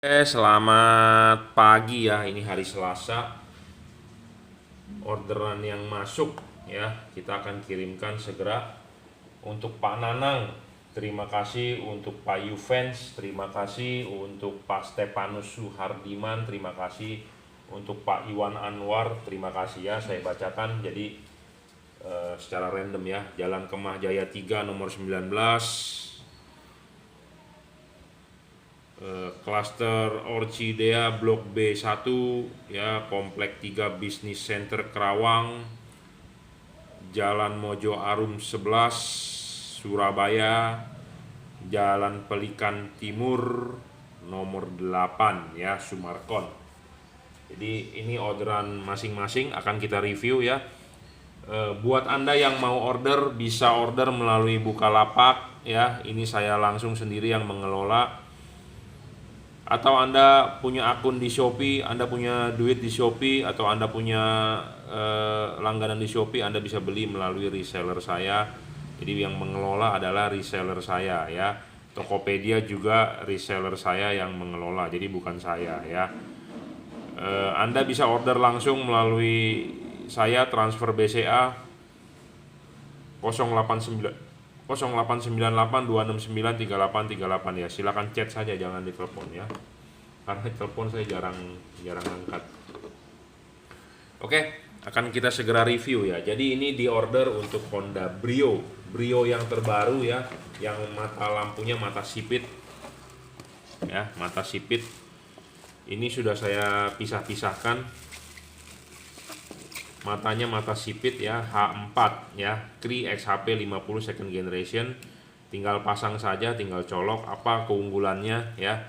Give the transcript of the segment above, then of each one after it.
Selamat pagi ya. Ini hari Selasa. Orderan yang masuk ya, kita akan kirimkan segera untuk Pak Nanang. Terima kasih untuk Pak Yuvens, terima kasih untuk Pak Stepanus Suhardiman, terima kasih untuk Pak Iwan Anwar, terima kasih ya. Saya bacakan jadi secara random ya. Jalan Kemah Jaya 3 nomor 19, Klaster Orchidea Blok B1 ya, Komplek 3 Business Center Kerawang, Jalan Mojo Arum 11 Surabaya, Jalan Pelikan Timur nomor 8 ya, Sumarkon. Jadi ini orderan masing-masing akan kita review ya. Buat Anda yang mau order bisa order melalui Bukalapak ya. Ini saya langsung sendiri yang mengelola. Atau Anda punya akun di Shopee, Anda punya duit di Shopee, atau Anda punya langganan di Shopee, Anda bisa beli melalui reseller saya. Jadi yang mengelola adalah reseller saya ya. Tokopedia juga reseller saya yang mengelola, jadi bukan saya ya. Anda bisa order langsung melalui saya, transfer BCA 089 089826938338 ya. Silakan chat saja, jangan ditelepon ya. Karena telepon saya jarang angkat. Oke, akan kita segera review ya. Jadi ini di order untuk Honda Brio. Brio yang terbaru ya, yang mata lampunya mata sipit. Ya, mata sipit. Ini sudah saya pisah-pisahkan. Matanya mata sipit ya, H4 ya, Cree XHP 50 second generation. Tinggal pasang saja, tinggal colok. Apa keunggulannya ya?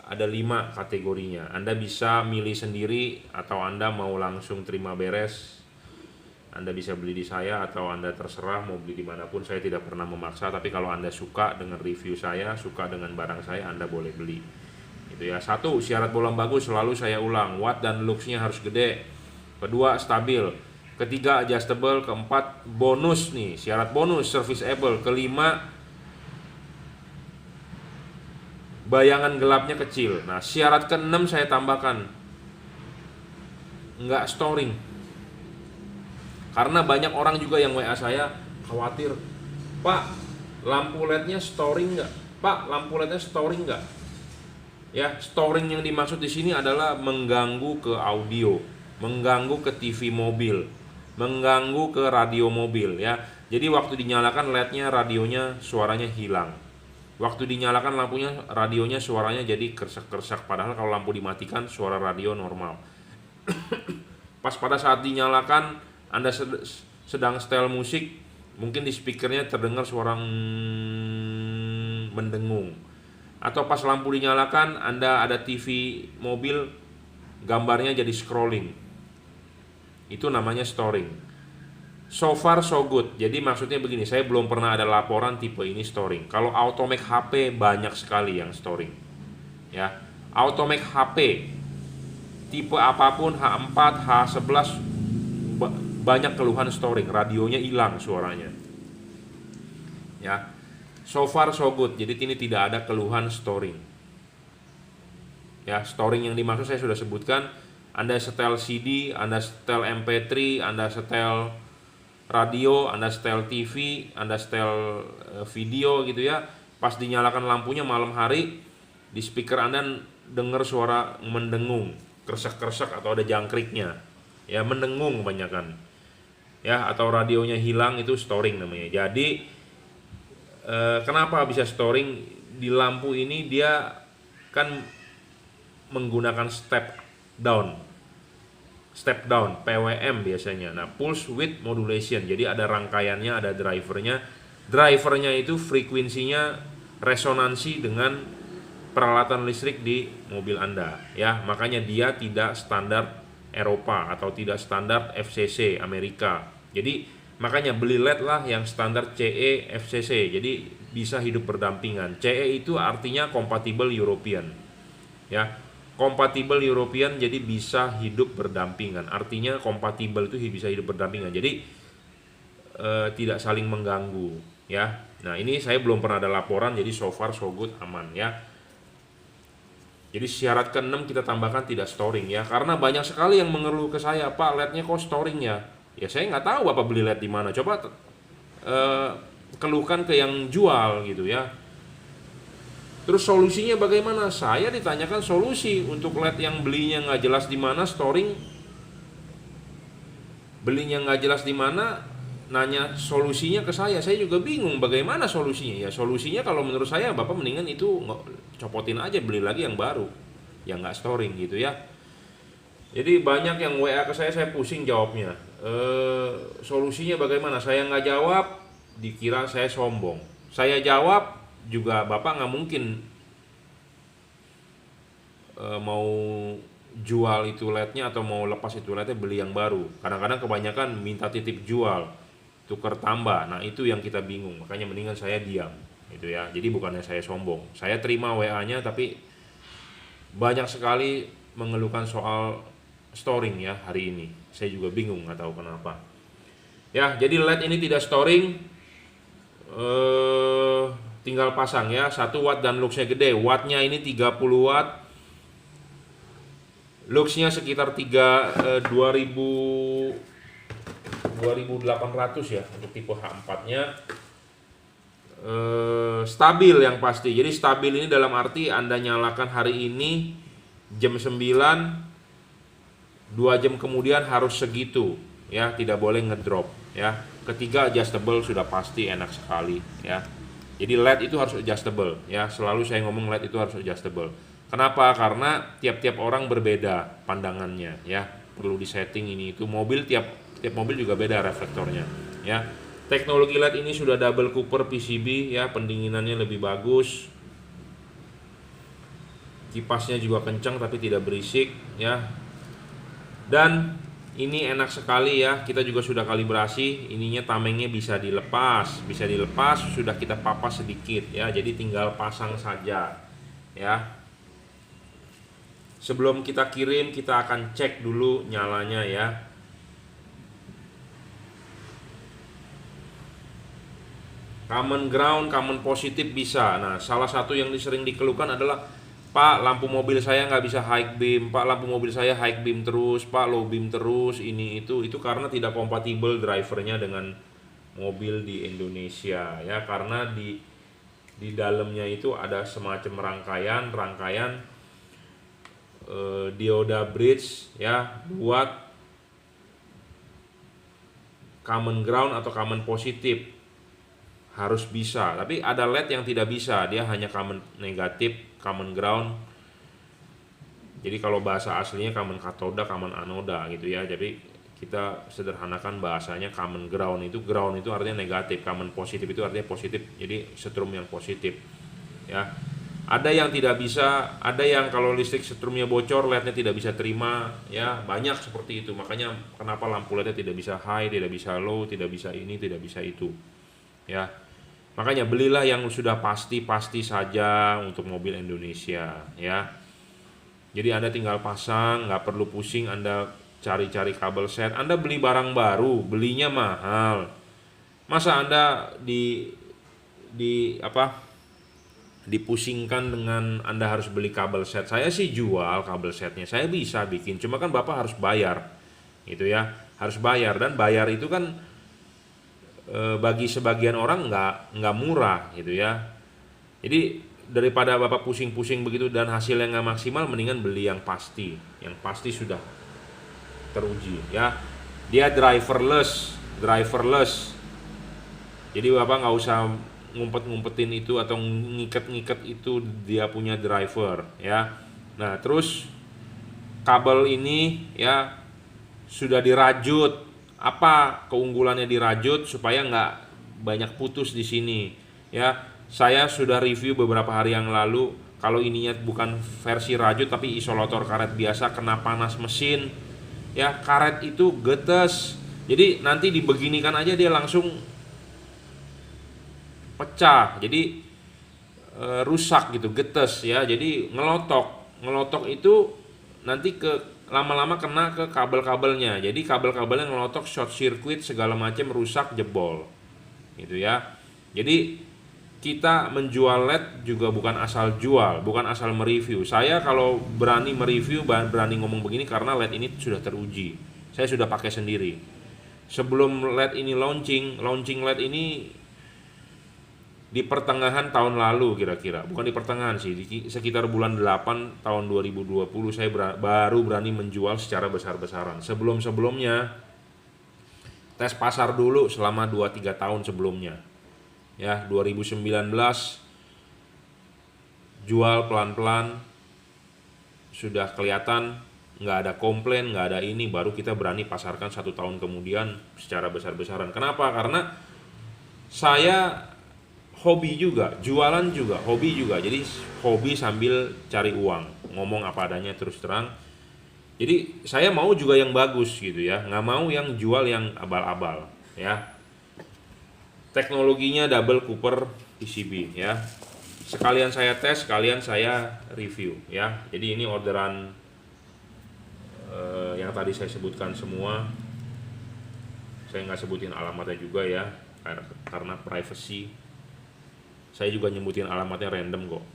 Ada 5 kategorinya. Anda bisa milih sendiri atau Anda mau langsung terima beres. Anda bisa beli di saya atau Anda terserah mau beli dimanapun. Saya tidak pernah memaksa, tapi kalau Anda suka dengan review saya, suka dengan barang saya, Anda boleh beli. Itu ya. 1, syarat bolam bagus, selalu saya ulang, watt dan luxnya harus gede. Kedua, stabil. Ketiga, adjustable. Keempat, bonus nih, syarat bonus, serviceable. Kelima, bayangan gelapnya kecil. Nah, syarat keenam saya tambahkan, nggak storing. Karena banyak orang juga yang WA saya khawatir, Pak, lampu LED-nya storing nggak? Pak, lampu LED-nya storing nggak? Ya, storing yang dimaksud di sini adalah mengganggu ke audio, mengganggu ke TV mobil, mengganggu ke radio mobil ya. Jadi waktu dinyalakan LED-nya, radionya suaranya hilang. Waktu dinyalakan lampunya, radionya suaranya jadi kersak-kersak. Padahal kalau lampu dimatikan, suara radio normal. Pas pada saat dinyalakan, Anda sedang setel musik, mungkin di speakernya terdengar suara mendengung. Atau pas lampu dinyalakan, Anda ada TV mobil, gambarnya jadi scrolling. Itu namanya storing. So far so good. Jadi maksudnya begini, saya belum pernah ada laporan tipe ini storing. Kalau Automake HP banyak sekali yang storing. Ya, Automake HP tipe apapun, H4, H11, banyak keluhan storing, radionya hilang suaranya. Ya. So far so good. Jadi ini tidak ada keluhan storing. Ya, storing yang dimaksud saya sudah sebutkan. Anda setel CD, Anda setel MP3, Anda setel radio, Anda setel TV, Anda setel video gitu ya. Pas dinyalakan lampunya malam hari, di speaker Anda dengar suara mendengung, kersak-kersak atau ada jangkriknya. Ya, mendengung kebanyakan. Ya, atau radionya hilang, itu storing namanya. Jadi kenapa bisa storing di lampu ini? Dia kan menggunakan step down, PWM biasanya. Nah, pulse width modulation, jadi ada rangkaiannya, ada drivernya itu frekuensinya resonansi dengan peralatan listrik di mobil Anda ya. Makanya dia tidak standar Eropa atau tidak standar FCC Amerika. Jadi makanya beli LED lah yang standar CE FCC, jadi bisa hidup berdampingan. CE itu artinya compatible European ya, compatible European, jadi bisa hidup berdampingan. Artinya compatible itu bisa hidup berdampingan, jadi tidak saling mengganggu ya. Nah, ini saya belum pernah ada laporan, jadi so far so good, aman ya. Jadi syarat ke-6 kita tambahkan tidak storing ya, karena banyak sekali yang mengeluh ke saya, Pak LED-nya kok storing ya. Ya saya nggak tahu Bapak beli LED di mana. Coba keluhkan ke yang jual gitu ya. Terus solusinya bagaimana? Saya ditanyakan solusi untuk LED yang belinya nggak jelas di mana, storing belinya nggak jelas di mana, nanya solusinya ke saya juga bingung bagaimana solusinya. Ya solusinya kalau menurut saya Bapak mendingan itu copotin aja, beli lagi yang baru yang nggak storing gitu ya. Jadi banyak yang WA ke saya pusing jawabnya. Solusinya bagaimana? Saya nggak jawab, dikira saya sombong. Saya jawab juga, Bapak nggak mungkin mau jual itu LED-nya atau mau lepas itu LED-nya beli yang baru. Kadang-kadang kebanyakan minta titip jual, tuker tambah. Nah itu yang kita bingung, makanya mendingan saya diam gitu ya. Jadi bukannya saya sombong, saya terima WA-nya, tapi banyak sekali mengeluhkan soal storing ya hari ini. Saya juga bingung, nggak tahu kenapa ya. Jadi LED ini tidak storing, tinggal pasang ya, 1 watt dan luxnya gede. Wattnya ini 30 watt, luxnya sekitar 2800 ya untuk tipe H4 nya. Stabil yang pasti. Jadi stabil ini dalam arti Anda nyalakan hari ini jam 9, 2 jam kemudian harus segitu ya, tidak boleh ngedrop ya. Ketiga adjustable sudah pasti enak sekali ya. Jadi LED itu harus adjustable ya, selalu saya ngomong LED itu harus adjustable. Kenapa? Karena tiap-tiap orang berbeda pandangannya ya, perlu disetting ini itu. Mobil tiap mobil juga beda reflektornya ya. Teknologi LED ini sudah double cooper PCB ya, pendinginannya lebih bagus, kipasnya juga kencang tapi tidak berisik ya. Dan ini enak sekali ya, kita juga sudah kalibrasi, ininya tamengnya bisa dilepas, sudah kita papas sedikit ya, jadi tinggal pasang saja ya. Sebelum kita kirim kita akan cek dulu nyalanya ya. Common ground, common positif bisa. Nah, salah satu yang sering dikeluhkan adalah, Pak, lampu mobil saya nggak bisa high beam, Pak, lampu mobil saya high beam terus, Pak, low beam terus, ini itu karena tidak kompatibel drivernya dengan mobil di Indonesia ya, karena di dalamnya itu ada semacam rangkaian dioda bridge ya, buat common ground atau common positif harus bisa, tapi ada LED yang tidak bisa, dia hanya common negatif, common ground. Jadi kalau bahasa aslinya common katoda, common anoda gitu ya. Jadi kita sederhanakan bahasanya common ground itu artinya negatif, common positif itu artinya positif. Jadi setrum yang positif ya. Ada yang tidak bisa, ada yang kalau listrik setrumnya bocor LED-nya tidak bisa terima ya, banyak seperti itu. Makanya kenapa lampu LED-nya tidak bisa high, tidak bisa low, tidak bisa ini, tidak bisa itu ya. Makanya belilah yang sudah pasti saja untuk mobil Indonesia ya. Jadi Anda tinggal pasang, nggak perlu pusing Anda cari-cari kabel set. Anda beli barang baru, belinya mahal. Masa Anda dipusingkan dengan Anda harus beli kabel set. Saya sih jual kabel setnya, saya bisa bikin, cuma kan Bapak harus bayar gitu ya, harus bayar. Dan bayar itu kan bagi sebagian orang nggak murah gitu ya. Jadi daripada Bapak pusing-pusing begitu dan hasilnya nggak maksimal, mendingan beli yang pasti sudah teruji ya. Dia driverless. Jadi Bapak nggak usah ngumpet-ngumpetin itu atau ngiket-ngiket itu, dia punya driver ya. Nah terus kabel ini ya sudah dirajut. Apa keunggulannya dirajut? Supaya nggak banyak putus di sini ya. Saya sudah review beberapa hari yang lalu. Kalau ininya bukan versi rajut tapi isolator karet biasa, kena panas mesin ya, karet itu getes. Jadi nanti dibeginikan aja dia langsung pecah. Jadi rusak gitu, getes ya. Jadi ngelotok itu nanti lama-lama kena ke kabel-kabelnya. Jadi kabel-kabelnya ngelotok, short circuit segala macam, rusak, jebol gitu ya. Jadi kita menjual LED juga bukan asal jual, bukan asal mereview. Saya kalau berani mereview, berani ngomong begini karena LED ini sudah teruji. Saya sudah pakai sendiri. Sebelum LED ini launching LED ini di pertengahan tahun lalu kira-kira. Bukan di pertengahan sih, di sekitar bulan 8 tahun 2020 saya baru berani menjual secara besar-besaran. Sebelum-sebelumnya tes pasar dulu selama 2-3 tahun sebelumnya. Ya, 2019 jual pelan-pelan, sudah kelihatan nggak ada komplain, nggak ada ini, baru kita berani pasarkan 1 tahun kemudian secara besar-besaran. Kenapa? Karena saya hobi juga, jualan juga, hobi juga. Jadi hobi sambil cari uang, ngomong apa adanya terus terang. Jadi saya mau juga yang bagus gitu ya, nggak mau yang jual yang abal-abal ya. Teknologinya double Cooper PCB ya. Sekalian saya tes, sekalian saya review ya. Jadi ini orderan yang tadi saya sebutkan semua. Saya nggak sebutin alamatnya juga ya, karena privacy. Saya juga nyebutin alamatnya random kok.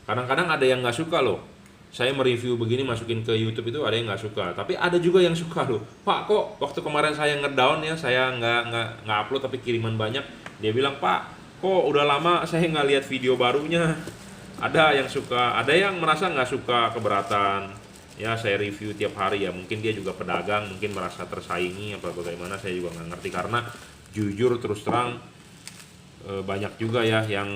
Kadang-kadang ada yang nggak suka loh. Saya mereview begini masukin ke YouTube itu ada yang nggak suka, tapi ada juga yang suka loh. Pak, kok waktu kemarin saya ngedown ya, saya nggak upload tapi kiriman banyak. Dia bilang, Pak, kok udah lama saya nggak lihat video barunya. Ada yang suka, ada yang merasa nggak suka, keberatan. Ya saya review tiap hari ya, mungkin dia juga pedagang, mungkin merasa tersaingi apa bagaimana, saya juga nggak ngerti. Karena jujur terus terang banyak juga ya yang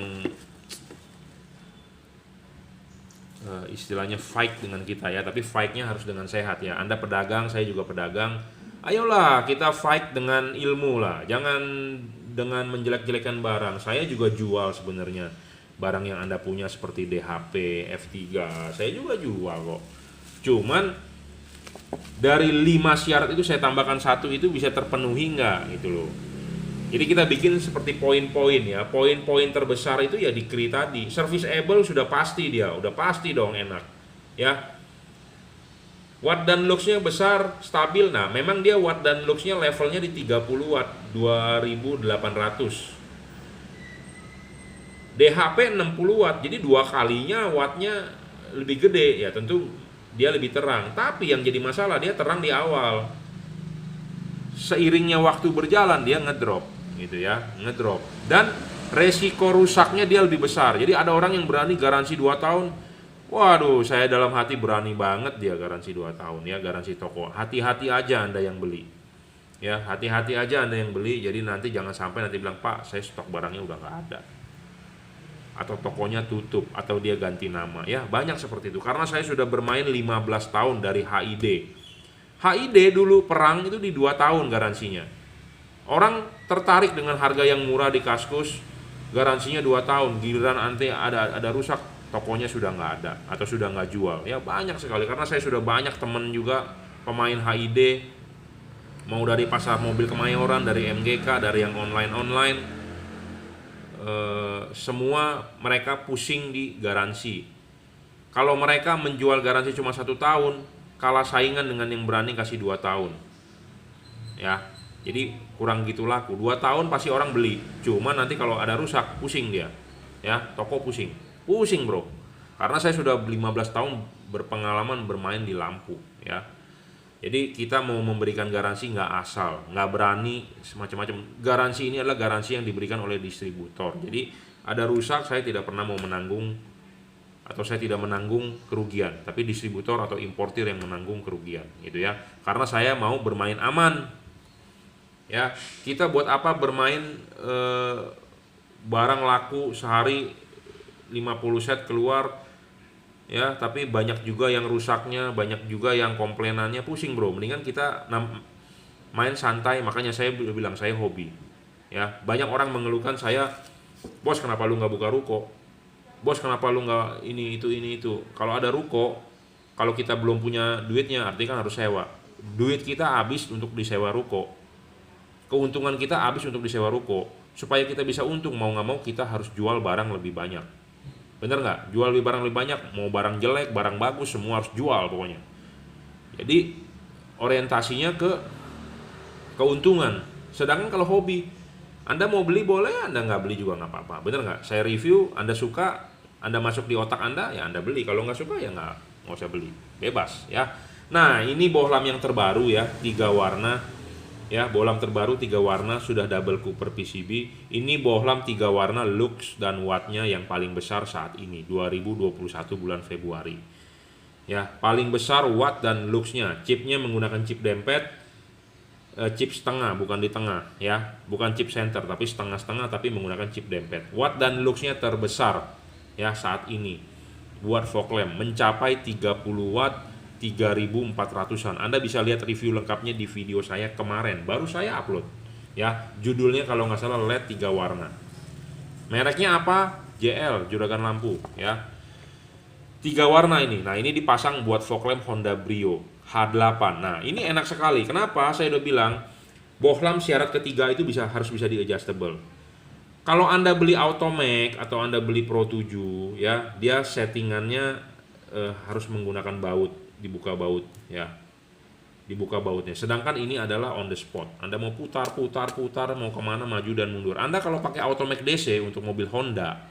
istilahnya fight dengan kita ya, tapi fightnya harus dengan sehat ya. Anda pedagang, saya juga pedagang, ayolah kita fight dengan ilmu lah, jangan dengan menjelek-jelekan barang. Saya juga jual sebenarnya barang yang Anda punya seperti DHP, F3, saya juga jual kok. Cuman dari 5 syarat itu saya tambahkan 1 itu bisa terpenuhi nggak gitu loh. Jadi kita bikin seperti poin-poin ya. Poin-poin terbesar itu ya di CRI tadi. Serviceable sudah pasti dia, udah pasti dong enak. Ya. Watt dan luxnya besar, stabil. Nah, memang dia watt dan luxnya levelnya di 30 watt, 2800. DHP 60 watt. Jadi 2 kalinya wattnya lebih gede ya, tentu dia lebih terang. Tapi yang jadi masalah dia terang di awal. Seiringnya waktu berjalan dia ngedrop gitu ya, ngedrop, dan resiko rusaknya dia lebih besar. Jadi ada orang yang berani garansi 2 tahun. Waduh, saya dalam hati berani banget dia garansi 2 tahun ya, garansi toko. Hati-hati aja Anda yang beli. Ya, hati-hati aja Anda yang beli. Jadi nanti jangan sampai nanti bilang, "Pak, saya stok barangnya udah nggak ada." Atau tokonya tutup, atau dia ganti nama. Ya, banyak seperti itu. Karena saya sudah bermain 15 tahun dari HID. HID dulu perang itu di 2 tahun garansinya. Orang tertarik dengan harga yang murah di Kaskus, garansinya 2 tahun, giliran nanti ada rusak, tokonya sudah nggak ada atau sudah nggak jual. Ya banyak sekali, karena saya sudah banyak temen juga pemain HID, mau dari pasar mobil Kemayoran, dari MGK, dari yang online-online, semua mereka pusing di garansi. Kalau mereka menjual garansi cuma 1 tahun, kalah saingan dengan yang berani kasih 2 tahun. Ya. Jadi kurang gitu laku. 2 tahun pasti orang beli. Cuma nanti kalau ada rusak, pusing dia. Ya, toko pusing. Pusing, Bro. Karena saya sudah 15 tahun berpengalaman bermain di lampu, ya. Jadi kita mau memberikan garansi nggak asal, nggak berani semacam-macam. Garansi ini adalah garansi yang diberikan oleh distributor. Jadi ada rusak, saya tidak pernah mau menanggung, atau saya tidak menanggung kerugian, tapi distributor atau importir yang menanggung kerugian, gitu ya. Karena saya mau bermain aman. Ya, kita buat apa bermain barang laku sehari 50 set keluar ya, tapi banyak juga yang rusaknya, banyak juga yang komplainannya, pusing Bro. Mendingan kita main santai. Makanya saya bilang saya hobi. Ya, banyak orang mengeluhkan saya, "Bos, kenapa lu nggak buka ruko? Bos, kenapa lu nggak ini itu?" Kalau ada ruko, kalau kita belum punya duitnya, artinya kan harus sewa. Duit kita habis untuk disewa ruko. Keuntungan kita habis untuk disewa ruko. Supaya kita bisa untung, mau nggak mau kita harus jual barang lebih banyak. Bener nggak? Jual barang lebih banyak, mau barang jelek, barang bagus, semua harus jual pokoknya. Jadi orientasinya ke keuntungan. Sedangkan kalau hobi, Anda mau beli boleh, Anda nggak beli juga nggak apa-apa. Bener nggak? Saya review, Anda suka, Anda masuk di otak Anda, ya Anda beli. Kalau nggak suka ya nggak usah beli. Bebas ya. Nah, ini bohlam yang terbaru ya, 3 warna. Ya, bohlam terbaru 3 warna, sudah double Cooper PCB. Ini bohlam 3 warna lux dan wattnya yang paling besar saat ini 2021 bulan Februari. Ya, paling besar watt dan luxnya. Chipnya menggunakan chip dempet, chip setengah bukan di tengah ya, bukan chip center tapi setengah-setengah, tapi menggunakan chip dempet. Watt dan luxnya terbesar ya saat ini buat fog lamp, mencapai 30 watt 3400-an. Anda bisa lihat review lengkapnya di video saya kemarin, baru saya upload ya. Judulnya kalau nggak salah LED 3 warna. Mereknya apa? JL, juragan lampu ya. 3 warna ini. Nah, ini dipasang buat fog lamp Honda Brio H8. Nah, ini enak sekali. Kenapa? Saya udah bilang bohlam syarat ketiga itu harus bisa di adjustable. Kalau Anda beli Automac atau Anda beli Pro 7 ya, dia settingannya harus menggunakan baut, dibuka baut ya, dibuka bautnya. Sedangkan ini adalah on the spot. Anda mau putar, mau kemana, maju dan mundur. Anda kalau pakai Automac DC untuk mobil Honda,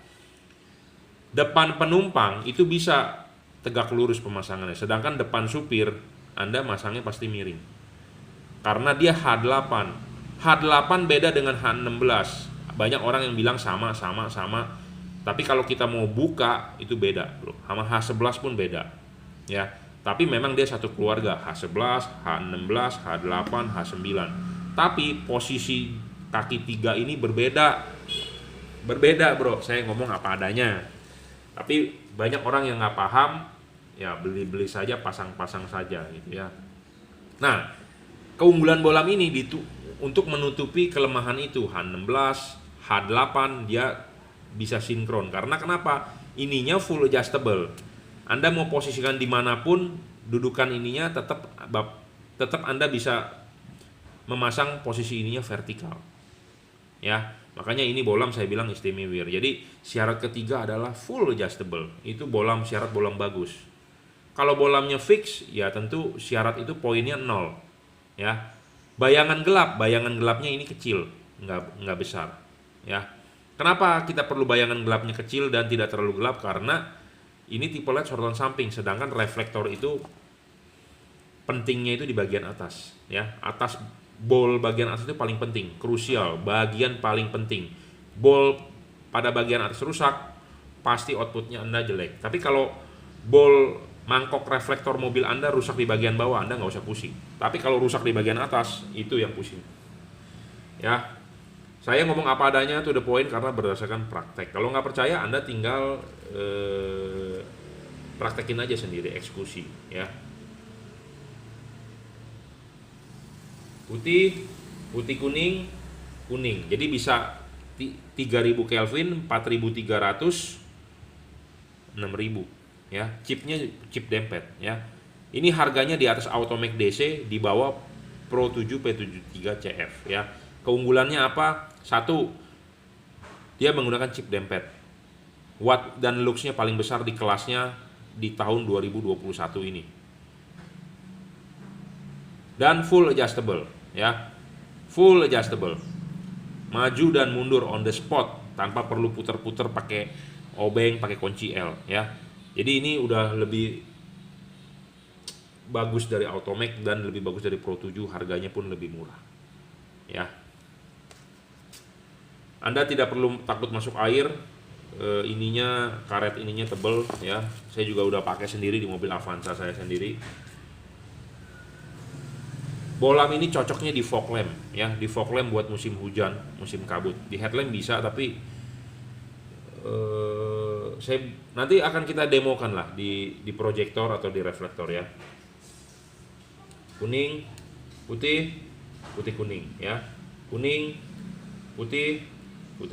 depan penumpang itu bisa tegak lurus pemasangannya. Sedangkan depan supir Anda masangnya pasti miring. Karena dia H8. H8 beda dengan H16. Banyak orang yang bilang sama. Tapi kalau kita mau buka itu beda, bro. Sama H11 pun beda. Ya. Tapi memang dia satu keluarga, H11, H16, H8, H9. Tapi posisi kaki 3 ini berbeda. Berbeda, bro. Saya ngomong apa adanya. Tapi banyak orang yang nggak paham, ya beli-beli saja, pasang-pasang saja gitu ya. Nah, keunggulan bohlam ini untuk menutupi kelemahan itu, H16, H8 dia bisa sinkron. Karena kenapa? Ininya full adjustable. Anda mau posisikan dimanapun, dudukan ininya tetap Anda bisa memasang posisi ininya vertikal. Ya, makanya ini bohlam saya bilang istimewa. Jadi syarat ketiga adalah full adjustable. Itu syarat bohlam bagus. Kalau bohlamnya fix, ya tentu syarat itu poinnya 0. Ya, bayangan gelapnya ini kecil, nggak besar. Ya, kenapa kita perlu bayangan gelapnya kecil dan tidak terlalu gelap? Karena ini tipe LED sorotan samping, sedangkan reflektor itu pentingnya itu di bagian atas, ya. Atas bol bagian atas itu paling penting, krusial, bagian paling penting. Bol pada bagian atas rusak, pasti outputnya Anda jelek. Tapi kalau bol mangkok reflektor mobil Anda rusak di bagian bawah, Anda nggak usah pusing. Tapi kalau rusak di bagian atas, itu yang pusing. Ya, saya ngomong apa adanya to the point karena berdasarkan praktek. Kalau nggak percaya, Anda tinggal praktekin aja sendiri, eksekusi ya. Putih kuning. Jadi bisa 3000 Kelvin, 4300, 6000 ya. Chipnya chip dempet ya. Ini harganya di atas Automac DC, di bawah Pro 7 P73 CF ya. Keunggulannya apa? Satu, dia menggunakan chip dempet. Watt dan luxnya paling besar di kelasnya di tahun 2021 ini. Dan full adjustable ya. Full adjustable. Maju dan mundur on the spot tanpa perlu putar-putar pakai obeng, pakai kunci L ya. Jadi ini udah lebih bagus dari Automac dan lebih bagus dari Pro 7, harganya pun lebih murah. Ya. Anda tidak perlu takut masuk air. Karet ininya tebel ya. Saya juga udah pakai sendiri di mobil Avanza saya sendiri. Bohlam ini cocoknya di fog lamp ya, di fog lamp buat musim hujan, musim kabut. Di headlamp bisa, tapi saya nanti akan kita demokan lah di proyektor atau di reflektor ya. Kuning, putih, kuning ya. Kuning, putih,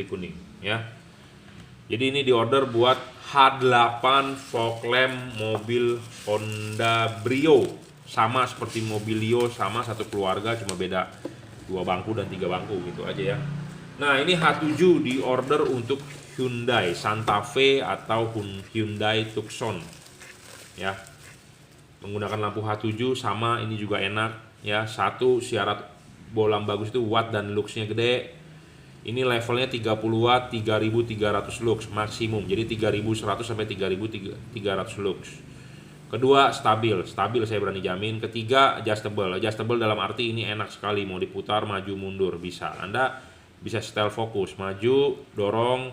kuning ya. Jadi ini diorder buat H8 fog lamp mobil Honda Brio, sama seperti Mobilio, sama satu keluarga, cuma beda 2 bangku dan 3 bangku gitu aja ya. Nah, ini H7 diorder untuk Hyundai Santa Fe atau Hyundai Tucson ya. Menggunakan lampu H7 sama, ini juga enak ya. Satu, syarat bohlam bagus itu watt dan luxnya gede. Ini levelnya 30 watt 3300 lux maksimum. Jadi 3100 sampai 3300 lux. Kedua, stabil saya berani jamin. Ketiga, adjustable dalam arti ini enak sekali, mau diputar maju mundur bisa. Anda bisa setel fokus, maju, dorong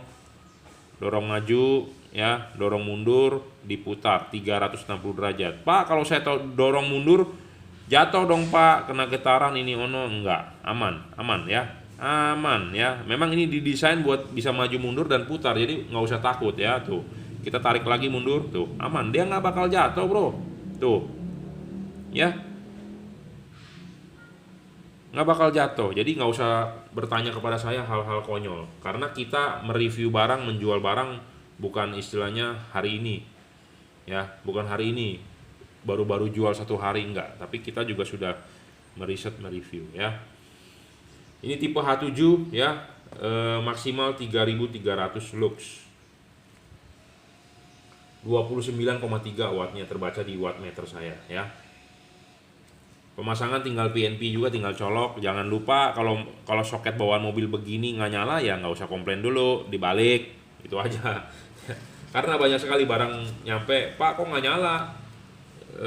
maju ya, dorong mundur, diputar 360 derajat. Pak, kalau saya dorong mundur jatuh dong Pak, kena getaran ini ono. Enggak, aman ya. Memang ini didesain buat bisa maju mundur dan putar, jadi nggak usah takut ya. Tuh, kita tarik lagi mundur, tuh aman, dia nggak bakal jatuh bro, tuh ya, nggak bakal jatuh. Jadi nggak usah bertanya kepada saya hal-hal konyol, karena kita mereview barang, menjual barang bukan istilahnya hari ini ya, bukan hari ini baru jual 1 hari, enggak, tapi kita juga sudah meriset, mereview ya. Ini tipe H7 ya, maksimal 3300 lux, 29,3 wattnya terbaca di wattmeter saya ya. Pemasangan tinggal PNP juga, tinggal colok. Jangan lupa kalau soket bawaan mobil begini nggak nyala ya nggak usah komplain dulu, dibalik itu aja. Karena banyak sekali barang nyampe, Pak kok nggak nyala,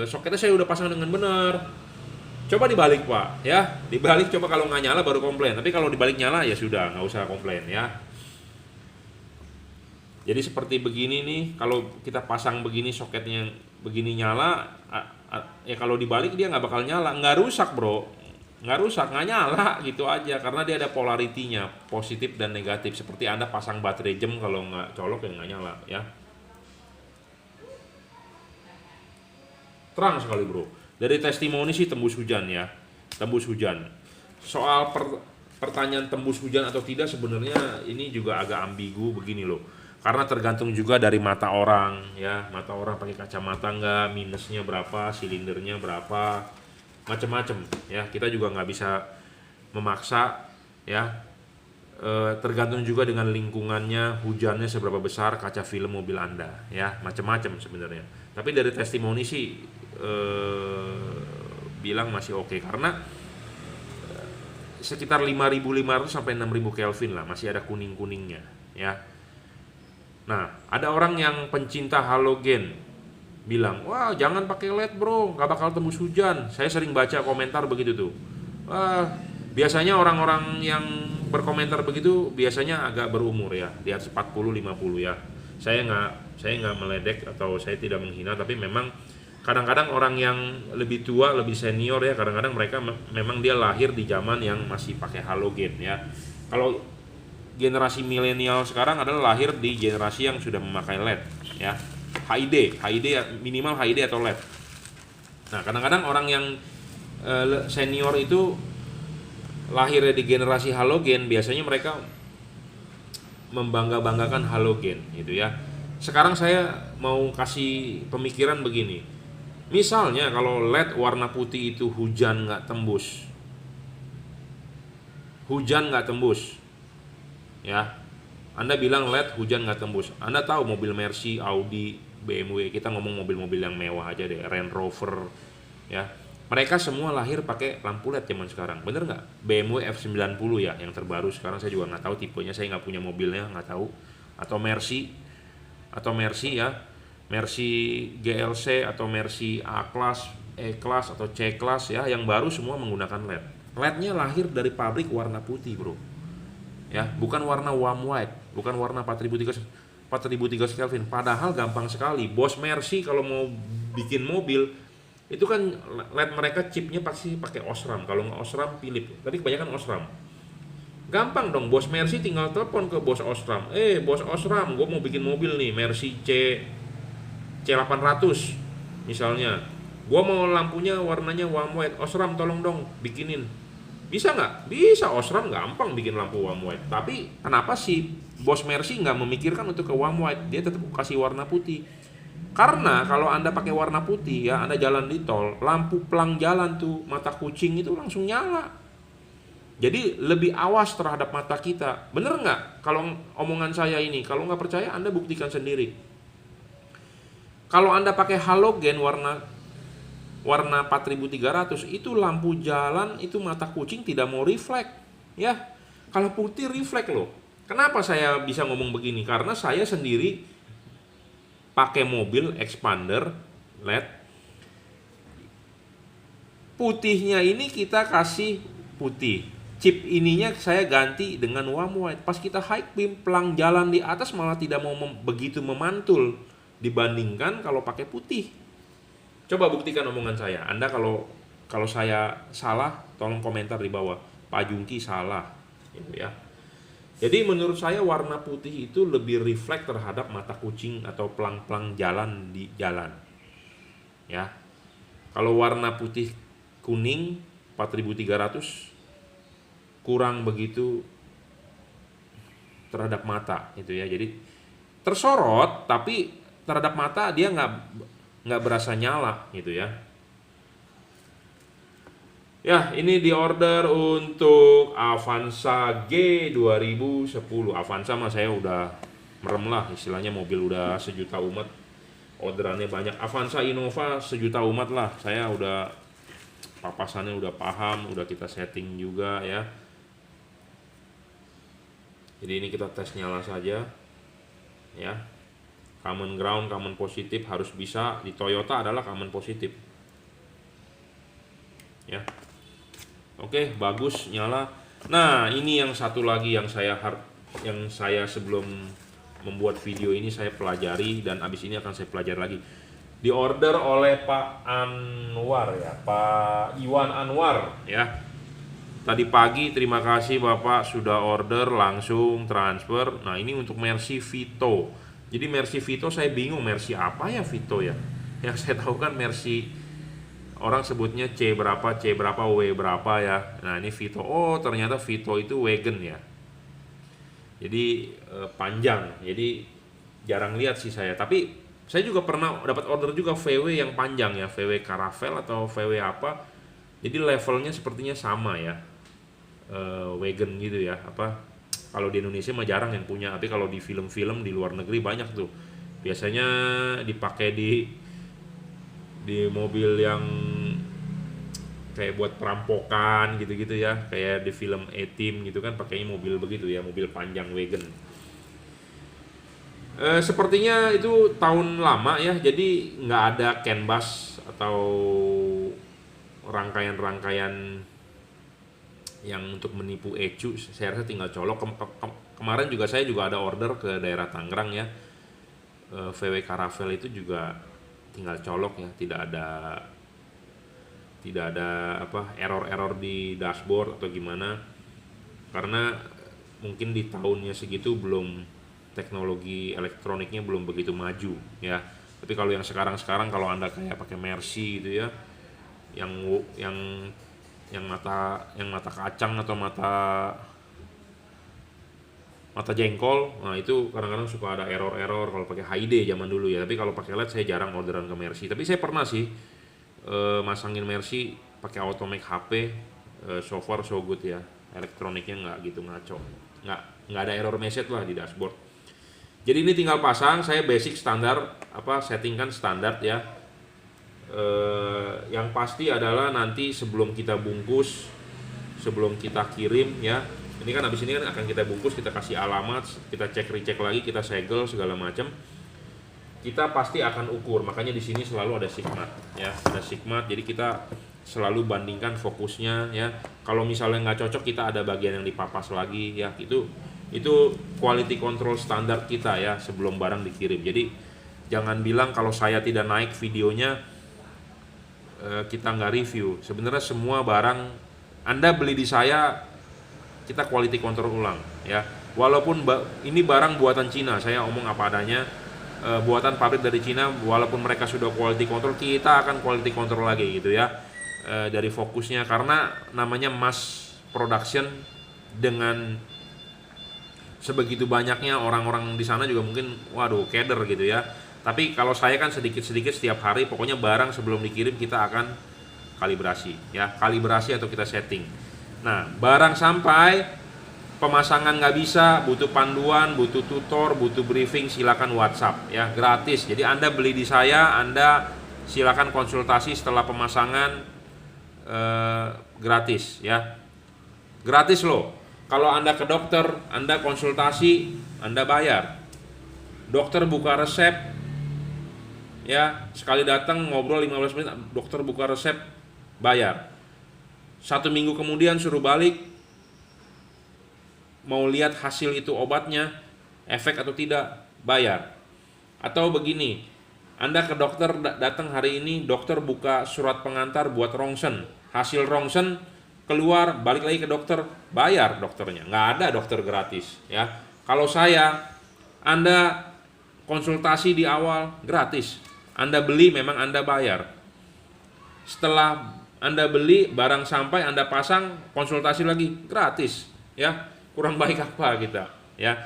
soketnya saya udah pasang dengan benar. Coba dibalik Pak ya, dibalik coba, kalau nggak nyala baru komplain. Tapi kalau dibalik nyala ya sudah, nggak usah komplain ya. Jadi seperti begini nih, kalau kita pasang begini, soketnya begini nyala, ya kalau dibalik dia nggak bakal nyala, nggak rusak bro, nggak nyala gitu aja, karena dia ada polaritinya, positif dan negatif. Seperti Anda pasang baterai jam, kalau nggak colok ya nggak nyala ya. Terang sekali bro. Dari testimoni sih tembus hujan ya, tembus hujan. Soal pertanyaan tembus hujan atau tidak, sebenarnya ini juga agak ambigu begini loh. Karena tergantung juga dari mata orang ya, mata orang pakai kacamata nggak, minusnya berapa, silindernya berapa, macam-macam ya. Kita juga nggak bisa memaksa ya. Tergantung juga dengan lingkungannya, hujannya seberapa besar, kaca film mobil Anda ya, macam-macam sebenarnya. Tapi dari testimoni sih bilang masih oke, karena sekitar 5.500 sampai 6.000 Kelvin lah, masih ada kuning-kuningnya ya. Nah, ada orang yang pencinta halogen bilang, wah jangan pakai LED bro, nggak bakal tembus hujan. Saya sering baca komentar begitu tuh. Wah, biasanya orang-orang yang berkomentar begitu biasanya agak berumur ya, di atas 40-50 ya. Saya nggak meledek atau saya tidak menghina, tapi memang kadang-kadang orang yang lebih tua, lebih senior ya, kadang-kadang mereka memang dia lahir di zaman yang masih pakai halogen ya. Kalau generasi milenial sekarang adalah lahir di generasi yang sudah memakai LED ya, HID minimal HID atau LED. Nah, kadang-kadang orang yang senior itu lahir di generasi halogen, biasanya mereka membangga-banggakan halogen gitu ya. Sekarang saya mau kasih pemikiran begini. Misalnya kalau LED warna putih itu hujan nggak tembus ya, Anda bilang LED hujan nggak tembus. Anda tahu mobil Mercy, Audi, BMW, kita ngomong mobil-mobil yang mewah aja deh, Range Rover ya, mereka semua lahir pakai lampu LED zaman sekarang, bener nggak? BMW F90 ya, yang terbaru sekarang, saya juga nggak tahu tipenya, saya nggak punya mobilnya, nggak tahu. Atau Mercy ya, Mercy GLC atau Mercy A-Class, E-Class atau C-Class ya, yang baru semua menggunakan LED. LED-nya lahir dari pabrik warna putih bro ya, bukan warna warm white, bukan warna 4300 Kelvin. Padahal gampang sekali, bos Mercy kalau mau bikin mobil itu kan LED mereka chipnya pasti pakai Osram, kalau nggak Osram Philips, tapi kebanyakan Osram. Gampang dong, bos Mercy tinggal telepon ke bos Osram, bos Osram, gue mau bikin mobil nih, Mercy C800 misalnya, gue mau lampunya warnanya warm white, Osram tolong dong bikinin. Bisa nggak? Bisa, Osram gampang bikin lampu warm white. Tapi kenapa sih bos Mercy nggak memikirkan untuk ke warm white? Dia tetap kasih warna putih. Karena kalau Anda pakai warna putih ya, Anda jalan di tol, lampu pelang jalan tuh, mata kucing itu langsung nyala. Jadi lebih awas terhadap mata kita. Bener nggak? Kalau omongan saya ini, kalau nggak percaya Anda buktikan sendiri. Kalau Anda pakai halogen warna 4300, itu lampu jalan itu mata kucing tidak mau refleks ya. Kalau putih refleks loh. Kenapa saya bisa ngomong begini? Karena saya sendiri pakai mobil expander LED. Putihnya ini kita kasih putih. Chip ininya saya ganti dengan warm white. Pas kita high beam, pelang jalan di atas malah tidak mau begitu memantul dibandingkan kalau pakai putih. Coba buktikan omongan saya. Anda kalau saya salah, tolong komentar di bawah. Pak Jungki salah, gitu ya. Jadi menurut saya warna putih itu lebih refleks terhadap mata kucing atau pelang-pelang jalan di jalan. Ya. Kalau warna putih kuning 4300 kurang begitu terhadap mata itu ya. Jadi tersorot tapi terhadap mata dia nggak berasa nyala gitu ya. Ya, ini di order untuk Avanza G 2010. Avanza mah saya udah merem lah, istilahnya mobil udah sejuta umat. Orderannya banyak. Avanza Innova sejuta umat lah. Saya udah papasannya udah paham, udah kita setting juga ya. Jadi ini kita tes nyala saja. Ya. Common ground, common positif harus bisa. Di Toyota adalah common positif. Ya. Oke, bagus nyala. Nah, ini yang satu lagi yang saya sebelum membuat video ini saya pelajari dan abis ini akan saya pelajari lagi. Di order oleh Pak Anwar ya, Pak Iwan Anwar ya. Tadi pagi terima kasih Bapak sudah order langsung transfer. Nah, ini untuk Mercy Vito. Jadi Mercy Vito saya bingung Mercy apa ya Vito ya. Yang saya tahu kan Mercy orang sebutnya C berapa, W berapa ya. Nah ini Vito, oh ternyata Vito itu wagon ya. Jadi panjang, jadi jarang lihat sih saya. Tapi saya juga pernah dapat order juga VW yang panjang ya, VW Caravelle atau VW apa. Jadi levelnya sepertinya sama ya, wagon gitu ya. Apa? Kalau di Indonesia mah jarang yang punya, tapi kalau di film-film di luar negeri banyak tuh. Biasanya dipakai di mobil yang kayak buat perampokan gitu-gitu ya, kayak di film A-Team gitu kan pakainya mobil begitu ya, mobil panjang wagon. Sepertinya itu tahun lama ya, jadi nggak ada canvas atau rangkaian-rangkaian yang untuk menipu ecu. Saya rasa tinggal colok. Kemarin juga saya juga ada order ke daerah Tangerang ya, VW Caravelle itu juga tinggal colok ya, tidak ada apa error di dashboard atau gimana, karena mungkin di tahunnya segitu belum teknologi elektroniknya belum begitu maju ya. Tapi kalau yang sekarang kalau Anda kayak pakai Mercy gitu ya, yang mata kacang atau mata jengkol, nah itu kadang-kadang suka ada error kalau pakai HD zaman dulu ya. Tapi kalau pakai LED saya jarang orderan ke Mercy. Tapi saya pernah sih masangin Mercy pakai Automatic HP, so far so good ya. Elektroniknya nggak gitu ngaco, nggak ada error message lah di dashboard. Jadi ini tinggal pasang, saya basic standar settingkan standar ya. Yang pasti adalah nanti sebelum kita bungkus, sebelum kita kirim ya. Ini kan habis ini kan akan kita bungkus, kita kasih alamat, kita recheck lagi, kita segel segala macam. Kita pasti akan ukur, makanya di sini selalu ada sigmat ya, ada sigmat. Jadi kita selalu bandingkan fokusnya ya. Kalau misalnya nggak cocok, kita ada bagian yang dipapas lagi ya. Itu quality control standar kita ya sebelum barang dikirim. Jadi jangan bilang kalau saya tidak naik videonya kita nggak review. Sebenarnya semua barang Anda beli di saya, kita quality control ulang ya. Walaupun ini barang buatan Cina, saya omong apa adanya, buatan pabrik dari Cina, walaupun mereka sudah quality control, kita akan quality control lagi gitu ya. Dari fokusnya, karena namanya mass production, dengan sebegitu banyaknya orang-orang di sana juga mungkin waduh keder gitu ya. Tapi kalau saya kan sedikit-sedikit setiap hari, pokoknya barang sebelum dikirim kita akan kalibrasi ya, kalibrasi atau kita setting. Nah, barang sampai pemasangan nggak bisa, butuh panduan, butuh tutor, butuh briefing, silakan WhatsApp ya, gratis. Jadi Anda beli di saya, Anda silakan konsultasi setelah pemasangan gratis ya, gratis loh. Kalau Anda ke dokter, Anda konsultasi, Anda bayar. Dokter buka resep, ya sekali datang ngobrol 15 menit, dokter buka resep, bayar. 1 minggu kemudian suruh balik, mau lihat hasil itu obatnya, efek atau tidak, bayar. Atau begini, Anda ke dokter datang hari ini, dokter buka surat pengantar buat rongsen, hasil rongsen keluar, balik lagi ke dokter, bayar dokternya. Nggak ada dokter gratis, ya. Kalau saya, Anda konsultasi di awal gratis, Anda beli memang Anda bayar. Setelah Anda beli, barang sampai, Anda pasang, konsultasi lagi gratis, ya. Kurang baik apa kita, ya.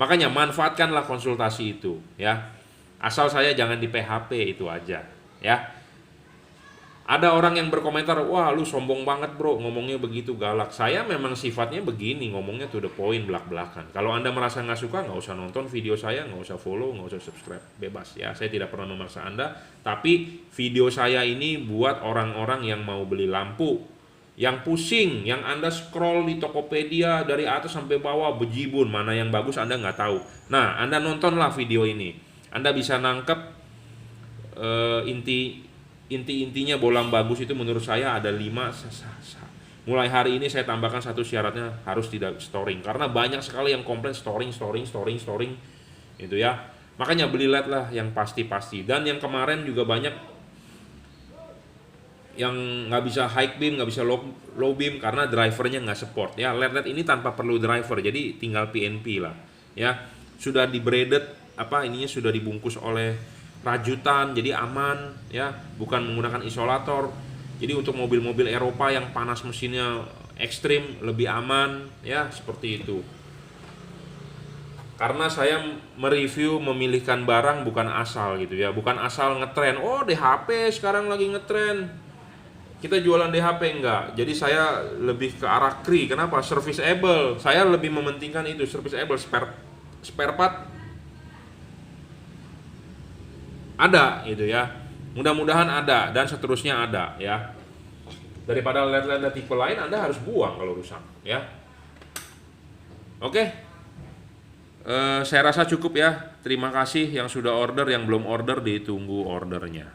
Makanya manfaatkanlah konsultasi itu, ya. Asal saya jangan di PHP, itu aja, ya. Ada orang yang berkomentar, wah lu sombong banget bro, ngomongnya begitu galak. Saya memang sifatnya begini, ngomongnya to the point, belak-belakan. Kalau Anda merasa nggak suka, nggak usah nonton video saya, nggak usah follow, nggak usah subscribe, bebas ya. Saya tidak pernah memaksa Anda, tapi video saya ini buat orang-orang yang mau beli lampu, yang pusing, yang Anda scroll di Tokopedia dari atas sampai bawah, bejibun, mana yang bagus Anda nggak tahu. Nah, Anda nontonlah video ini, Anda bisa nangkep intinya bolam bagus itu menurut saya ada 5. Mulai hari ini saya tambahkan satu syaratnya, harus tidak storing, karena banyak sekali yang komplain storing itu ya. Makanya beli LED lah yang pasti. Dan yang kemarin juga banyak yang nggak bisa high beam, nggak bisa low beam karena drivernya nggak support ya. LED ini tanpa perlu driver, jadi tinggal PNP lah ya. Sudah di braided, ininya sudah dibungkus oleh rajutan, jadi aman ya, bukan menggunakan isolator. Jadi untuk mobil-mobil Eropa yang panas mesinnya ekstrim lebih aman ya, seperti itu. Karena saya mereview, memilihkan barang bukan asal gitu ya, bukan asal ngetren. Oh DHP sekarang lagi ngetren, kita jualan DHP, enggak. Jadi saya lebih ke arah KRI. Kenapa? Serviceable. Saya lebih mementingkan itu, serviceable, spare part ada gitu ya, mudah-mudahan ada, dan seterusnya ada ya. Daripada LED tipe lain Anda harus buang kalau rusak ya. Oke, saya rasa cukup ya. Terima kasih yang sudah order, yang belum order ditunggu ordernya.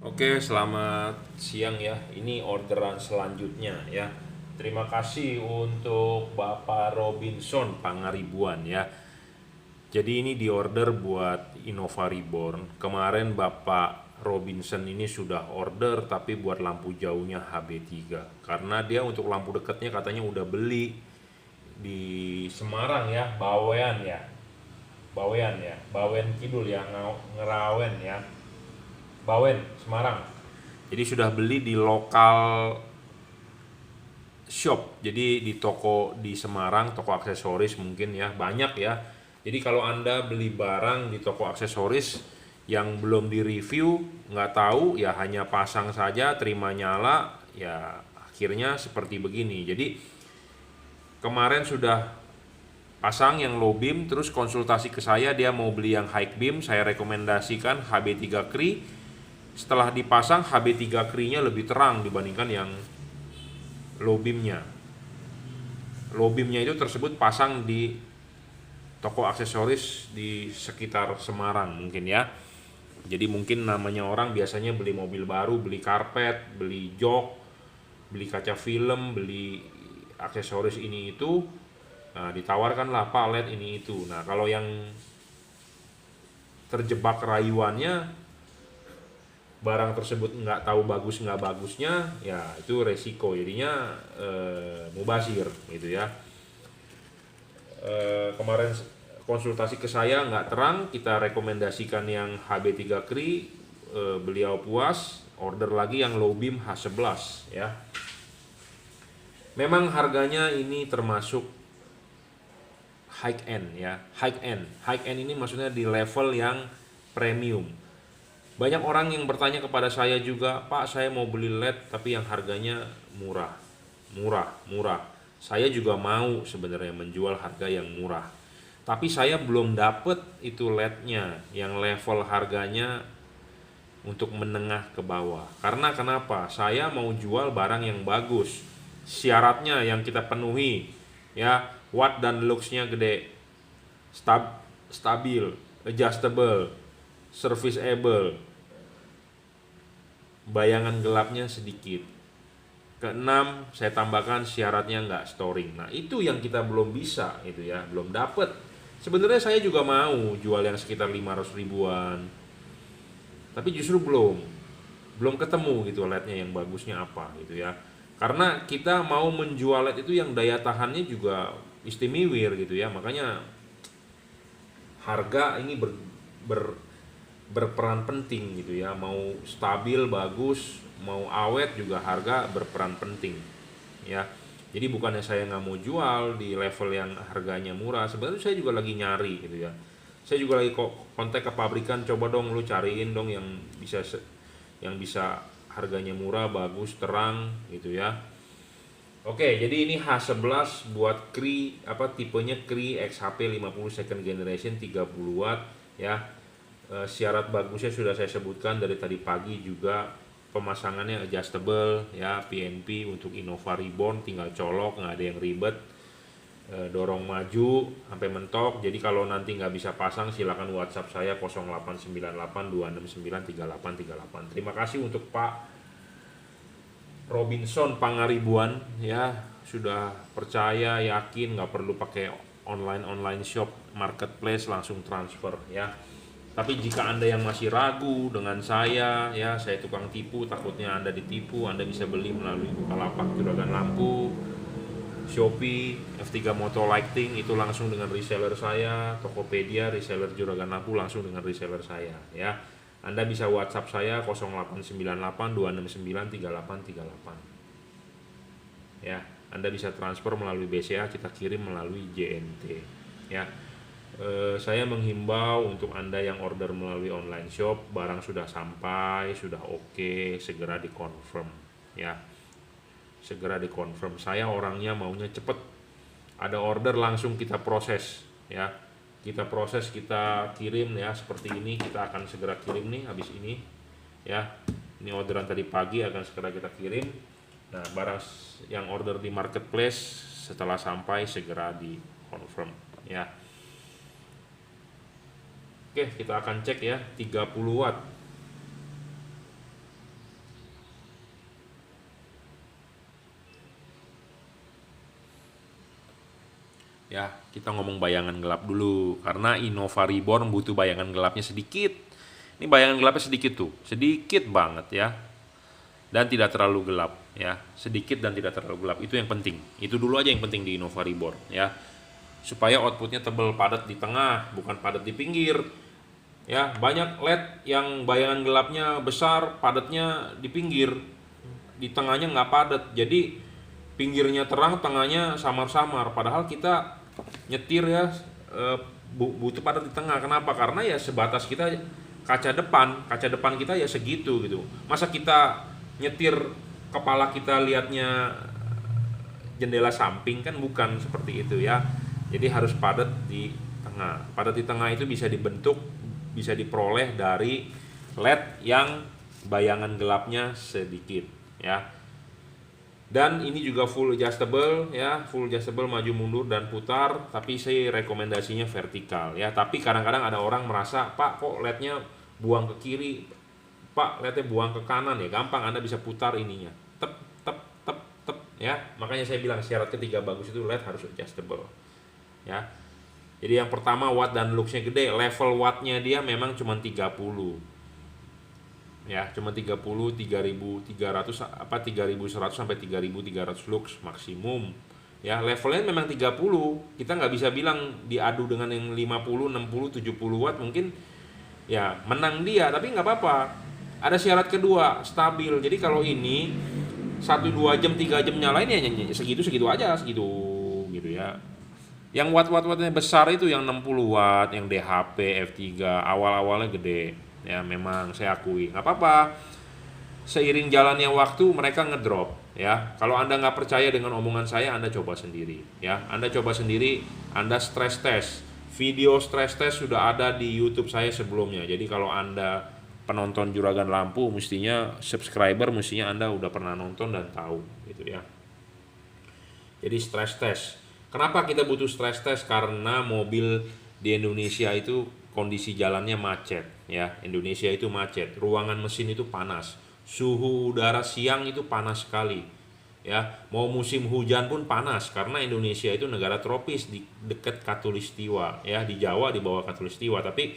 Oke, selamat siang ya. Ini orderan selanjutnya ya. Terima kasih untuk Bapak Robinson Pangaribuan ya. Jadi ini diorder buat Innova Reborn. Kemarin Bapak Robinson ini sudah order, tapi buat lampu jauhnya HB3. Karena dia untuk lampu dekatnya katanya udah beli di Semarang ya, Bawean Kidul ya, Ngerawen ya, Bawen, Semarang. Jadi sudah beli di lokal shop, jadi di toko di Semarang, toko aksesoris mungkin ya, banyak ya. Jadi kalau Anda beli barang di toko aksesoris yang belum direview, nggak tahu ya, hanya pasang saja, terima nyala, ya akhirnya seperti begini. Jadi kemarin sudah pasang yang low beam, terus konsultasi ke saya, dia mau beli yang high beam, saya rekomendasikan HB3 KRI. Setelah dipasang, HB3 KRI-nya lebih terang dibandingkan yang low beam-nya. Low beam-nya itu tersebut pasang di toko aksesoris di sekitar Semarang mungkin ya. Jadi mungkin namanya orang biasanya beli mobil baru, beli karpet, beli jok, beli kaca film, beli aksesoris ini itu. Nah, ditawarkanlah Pak LED ini itu. Nah, kalau yang terjebak rayuannya, barang tersebut nggak tahu bagus nggak bagusnya, ya itu resiko, jadinya mubazir gitu ya. Kemarin konsultasi ke saya nggak terang, kita rekomendasikan yang HB3 KRI, beliau puas, order lagi yang low beam H11 ya. Memang harganya ini termasuk high end ya, high end ini maksudnya di level yang premium. Banyak orang yang bertanya kepada saya juga, Pak saya mau beli LED tapi yang harganya murah. Saya juga mau sebenarnya menjual harga yang murah, tapi saya belum dapet itu LED-nya yang level harganya untuk menengah ke bawah. Karena kenapa? Saya mau jual barang yang bagus, syaratnya yang kita penuhi, ya. Watt dan luxnya gede, stabil, adjustable, serviceable, bayangan gelapnya sedikit. Keenam, saya tambahkan syaratnya nggak storing. Nah, itu yang kita belum bisa, itu ya, belum dapet. Sebenarnya saya juga mau jual yang sekitar 500 ribuan, tapi justru belum ketemu gitu LED-nya yang bagusnya apa gitu ya. Karena kita mau menjual LED itu yang daya tahannya juga istimewa gitu ya. Makanya harga ini berperan penting gitu ya. Mau stabil bagus, mau awet juga harga berperan penting ya. Jadi bukannya saya nggak mau jual di level yang harganya murah, sebenarnya saya juga lagi nyari gitu ya. Saya juga lagi kontak ke pabrikan, coba dong lu cariin dong yang bisa harganya murah, bagus, terang gitu ya. Oke, jadi ini H11 buat Cree, tipenya Cree XHP 50 second generation 30 watt ya. Syarat bagusnya sudah saya sebutkan dari tadi pagi juga. Pemasangannya adjustable ya, PNP untuk Innova Reborn, tinggal colok, nggak ada yang ribet. Dorong maju sampai mentok. Jadi kalau nanti nggak bisa pasang, silakan WhatsApp saya 089826938338. Terima kasih untuk Pak Robinson Pangaribuan ya, sudah percaya, yakin, nggak perlu pakai online shop, marketplace, langsung transfer ya. Tapi jika Anda yang masih ragu dengan saya ya, saya tukang tipu, takutnya Anda ditipu, Anda bisa beli melalui Bukalapak Juragan Lampu, Shopee, F3 Moto Lighting itu langsung dengan reseller saya, Tokopedia reseller Juragan Lampu langsung dengan reseller saya ya. Anda bisa WhatsApp saya 089826933838 ya. Anda bisa transfer melalui BCA, kita kirim melalui JNT ya. Saya menghimbau untuk Anda yang order melalui online shop, barang sudah sampai, sudah oke, segera dikonfirm ya. Segera dikonfirm. Saya orangnya maunya cepet. Ada order langsung kita proses ya. Kita proses, kita kirim ya, seperti ini kita akan segera kirim nih habis ini ya. Ini orderan tadi pagi akan segera kita kirim. Nah, barang yang order di marketplace setelah sampai segera dikonfirm ya. Oke, kita akan cek ya, 30 watt. Ya, kita ngomong bayangan gelap dulu, karena Innova Reborn butuh bayangan gelapnya sedikit. Ini bayangan gelapnya sedikit tuh, sedikit banget ya. Dan tidak terlalu gelap ya, sedikit dan tidak terlalu gelap, itu yang penting. Itu dulu aja yang penting di Innova Reborn ya. Supaya outputnya tebal, padat di tengah, bukan padat di pinggir. Ya, banyak LED yang bayangan gelapnya besar, padatnya di pinggir, di tengahnya nggak padat. Jadi pinggirnya terang, tengahnya samar-samar. Padahal kita nyetir ya butuh padat di tengah. Kenapa? Karena ya sebatas kita kaca depan kita ya segitu gitu. Masa kita nyetir kepala kita lihatnya jendela samping, kan bukan seperti itu ya. Jadi harus padat di tengah. Padat di tengah itu bisa dibentuk, bisa diperoleh dari LED yang bayangan gelapnya sedikit ya. Dan ini juga full adjustable ya, full adjustable maju mundur dan putar, tapi saya rekomendasinya vertikal ya. Tapi kadang-kadang ada orang merasa, Pak kok LED-nya buang ke kiri, Pak LED-nya buang ke kanan, ya gampang, Anda bisa putar ininya, tep tep tep tep ya. Makanya saya bilang syarat ketiga bagus itu LED harus adjustable ya. Jadi yang pertama, watt dan luxnya gede, level wattnya dia memang cuma 30 ya, cuma 30, 3300 3100 sampai 3300 lux maksimum ya. Levelnya memang 30, kita nggak bisa bilang diadu dengan yang 50, 60, 70 watt mungkin ya menang dia, tapi nggak apa-apa. Ada syarat kedua, stabil. Jadi kalau ini 1-2 jam 3 jam nyalain ya segitu aja, segitu gitu ya. Yang watt-wattnya besar itu yang 60 watt, yang DHP F3 awal-awalnya gede ya, memang saya akui, nggak apa-apa. Seiring jalannya waktu mereka ngedrop ya. Kalau Anda nggak percaya dengan omongan saya, Anda coba sendiri ya. Anda coba sendiri, Anda stress test. Video stress test sudah ada di YouTube saya sebelumnya. Jadi kalau Anda penonton Juragan Lampu, mestinya subscriber, mestinya Anda udah pernah nonton dan tahu gitu ya. Jadi stress test Kenapa kita butuh stress test? Karena mobil di Indonesia itu kondisi jalannya macet, ya. Indonesia itu macet, ruangan mesin itu panas, suhu udara siang itu panas sekali, ya. Mau musim hujan pun panas karena Indonesia itu negara tropis di dekat Katulistiwa, ya. Di Jawa di bawah Katulistiwa, tapi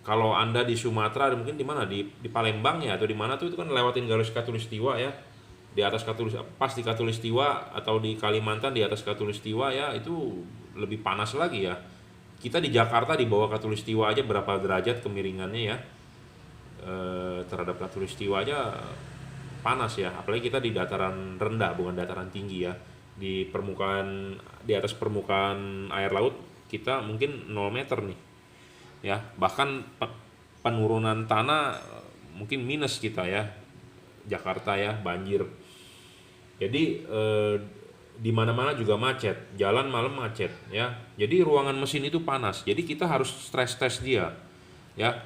kalau Anda di Sumatera mungkin di mana, di Palembang ya, atau di mana tuh, itu kan lewatin garis Katulistiwa, ya. Di atas pas di Katulistiwa, atau di Kalimantan di atas Katulistiwa, ya, itu lebih panas lagi, ya. Kita di Jakarta di bawah Katulistiwa aja berapa derajat kemiringannya, ya, terhadap Katulistiwa aja panas, ya. Apalagi kita di dataran rendah, bukan dataran tinggi, ya. Di atas permukaan air laut kita mungkin 0 meter nih, ya. Bahkan penurunan tanah mungkin minus kita, ya. Jakarta, ya, banjir. Jadi di mana-mana juga macet, jalan malam macet, ya. Jadi ruangan mesin itu panas. Jadi kita harus stress test dia, ya.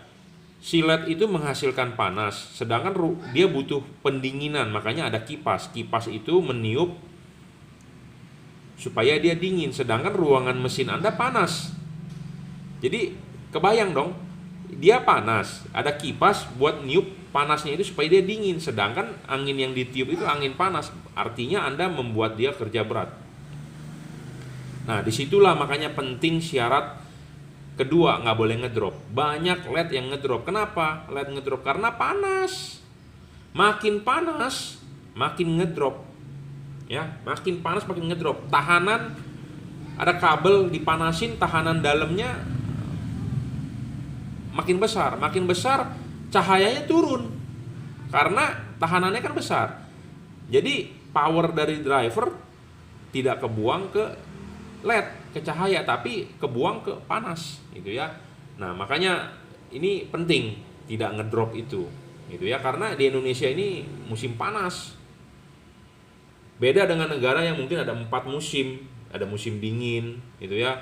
Si LED itu menghasilkan panas, sedangkan dia butuh pendinginan, makanya ada kipas. Kipas itu meniup supaya dia dingin, sedangkan ruangan mesin Anda panas. Jadi kebayang dong, dia panas, ada kipas buat niup panasnya itu supaya dia dingin, sedangkan angin yang ditiup itu angin panas, artinya Anda membuat dia kerja berat. Nah, disitulah makanya penting syarat kedua, nggak boleh ngedrop. Banyak LED yang ngedrop. Kenapa LED ngedrop? Karena panas. Makin panas makin ngedrop, ya. Makin panas makin ngedrop. Tahanan, ada kabel dipanasin, tahanan dalamnya makin besar cahayanya turun karena tahanannya kan besar. Jadi power dari driver tidak kebuang ke LED, ke cahaya, tapi kebuang ke panas, gitu, ya. Nah, makanya ini penting tidak ngedrop itu, gitu, ya, karena di Indonesia ini musim panas. Beda dengan negara yang mungkin ada 4 musim, ada musim dingin, gitu, ya.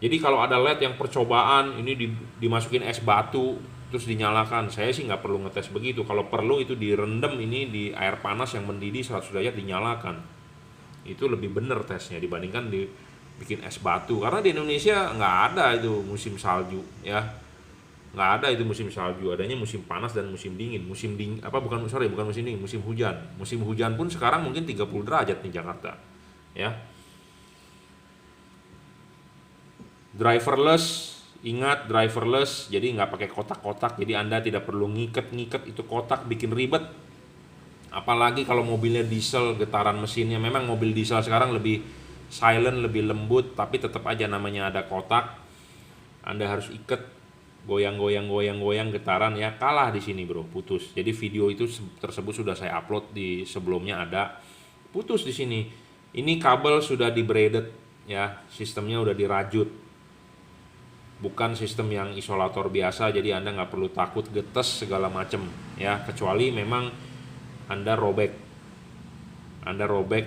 Jadi kalau ada LED yang percobaan ini dimasukin es batu terus dinyalakan, saya sih nggak perlu ngetes begitu. Kalau perlu itu direndam ini di air panas yang mendidih 100 derajat dinyalakan. Itu lebih benar tesnya dibandingkan dibikin es batu. Karena di Indonesia nggak ada itu musim salju, ya. Nggak ada itu musim salju, adanya musim panas dan musim dingin. Bukan musim dingin, musim hujan. Musim hujan pun sekarang mungkin 30 derajat di Jakarta, ya. Driverless, ingat driverless, jadi nggak pakai kotak-kotak, jadi Anda tidak perlu ngiket itu kotak, bikin ribet. Apalagi kalau mobilnya diesel, getaran mesinnya, memang mobil diesel sekarang lebih silent, lebih lembut, tapi tetap aja namanya ada kotak, Anda harus iket, goyang getaran, ya. Kalah di sini, bro, putus. Jadi video itu tersebut sudah saya upload di sebelumnya, ada putus di sini. Ini kabel sudah di braided, ya, sistemnya udah dirajut, bukan sistem yang isolator biasa, jadi Anda nggak perlu takut getes segala macem, ya, kecuali memang Anda robek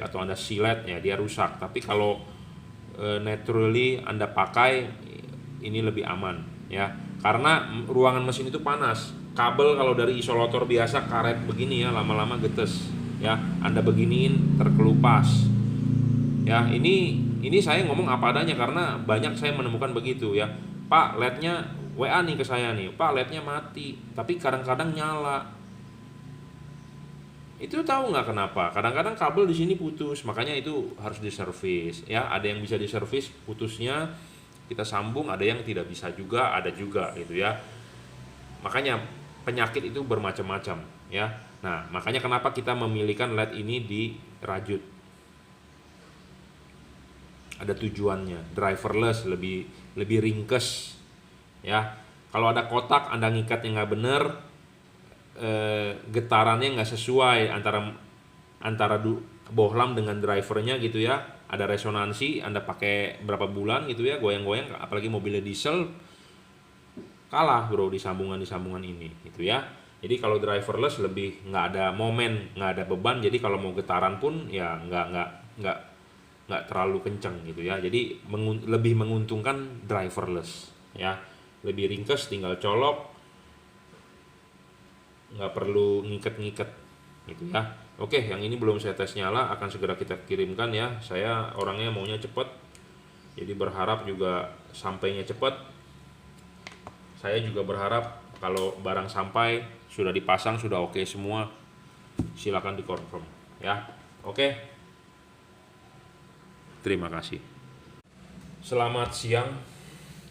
atau Anda silet, ya, dia rusak. Tapi kalau naturally Anda pakai, ini lebih aman, ya, karena ruangan mesin itu panas. Kabel kalau dari isolator biasa karet begini, ya, lama-lama getes, ya, Anda beginiin terkelupas, ya. Ini saya ngomong apa adanya karena banyak saya menemukan begitu, ya. Pak, LED-nya WA nih ke saya nih, Pak, LED-nya mati, tapi kadang-kadang nyala. Itu tahu nggak kenapa? Kadang-kadang kabel di sini putus, makanya itu harus diservis, ya. Ada yang bisa diservis putusnya, kita sambung, ada yang tidak bisa juga, ada juga, gitu, ya. Makanya penyakit itu bermacam-macam, ya. Nah, makanya kenapa kita memilihkan LED ini dirajut. Ada tujuannya, driverless, lebih ringkes, ya. Kalau ada kotak Anda ngikatnya nggak bener, getarannya nggak sesuai antara bohlam dengan drivernya, gitu, ya. Ada resonansi, Anda pakai berapa bulan, gitu, ya, goyang-goyang, apalagi mobilnya diesel, kalah, bro, di sambungan ini, gitu, ya. Jadi kalau driverless lebih nggak ada momen, nggak ada beban, jadi kalau mau getaran pun ya nggak terlalu kenceng, gitu, ya. Jadi lebih menguntungkan driverless, ya. Lebih ringkes, tinggal colok, nggak perlu ngiket-ngiket, gitu ya. Oke, yang ini belum saya tes nyala, akan segera kita kirimkan ya. Saya orangnya maunya cepet, jadi berharap juga sampainya cepet. Saya juga berharap kalau barang sampai sudah dipasang, sudah oke semua, silakan dikonfirm ya. Oke, terima kasih. Selamat siang,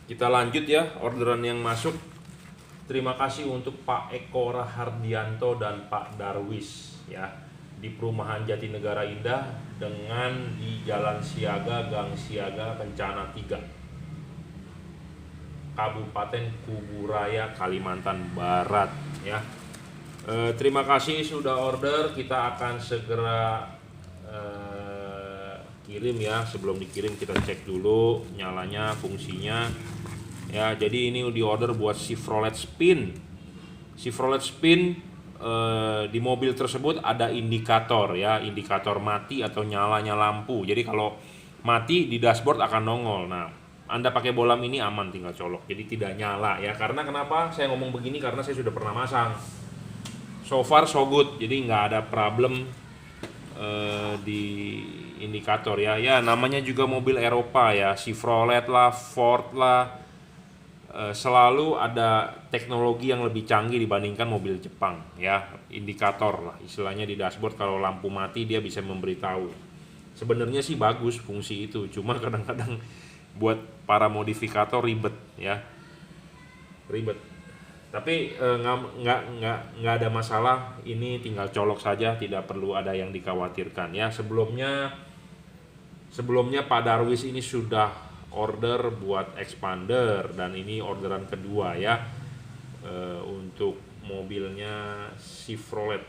kita lanjut ya orderan yang masuk. Terima kasih untuk Pak Eko Rahardianto dan Pak Darwis ya, di perumahan Jatinegara Indah dengan di Jalan Siaga, Gang Siaga, Kencana 3, Kabupaten Kuburaya, Kalimantan Barat ya. Terima kasih sudah order, kita akan segera kirim ya. Sebelum dikirim kita cek dulu nyalanya, fungsinya ya. Jadi ini di order buat Chevrolet Spin. Chevrolet Spin di mobil tersebut ada indikator ya, indikator mati atau nyalanya lampu. Jadi kalau mati di dashboard akan nongol. Nah, Anda pakai bolam ini aman, tinggal colok. Jadi tidak nyala ya. Karena kenapa saya ngomong begini? Karena saya sudah pernah masang. So far so good. Jadi nggak ada problem di indikator ya. Ya namanya juga mobil Eropa ya, Chevrolet lah, Ford lah, selalu ada teknologi yang lebih canggih dibandingkan mobil Jepang ya. Indikator lah istilahnya di dashboard, kalau lampu mati dia bisa memberitahu. Sebenarnya sih bagus fungsi itu, cuma kadang-kadang buat para modifikator ribet ya, ribet. Tapi nggak ada masalah, ini tinggal colok saja, tidak perlu ada yang dikhawatirkan ya. Sebelumnya Pak Darwis ini sudah order buat expander, dan ini orderan kedua ya, untuk mobilnya Chevrolet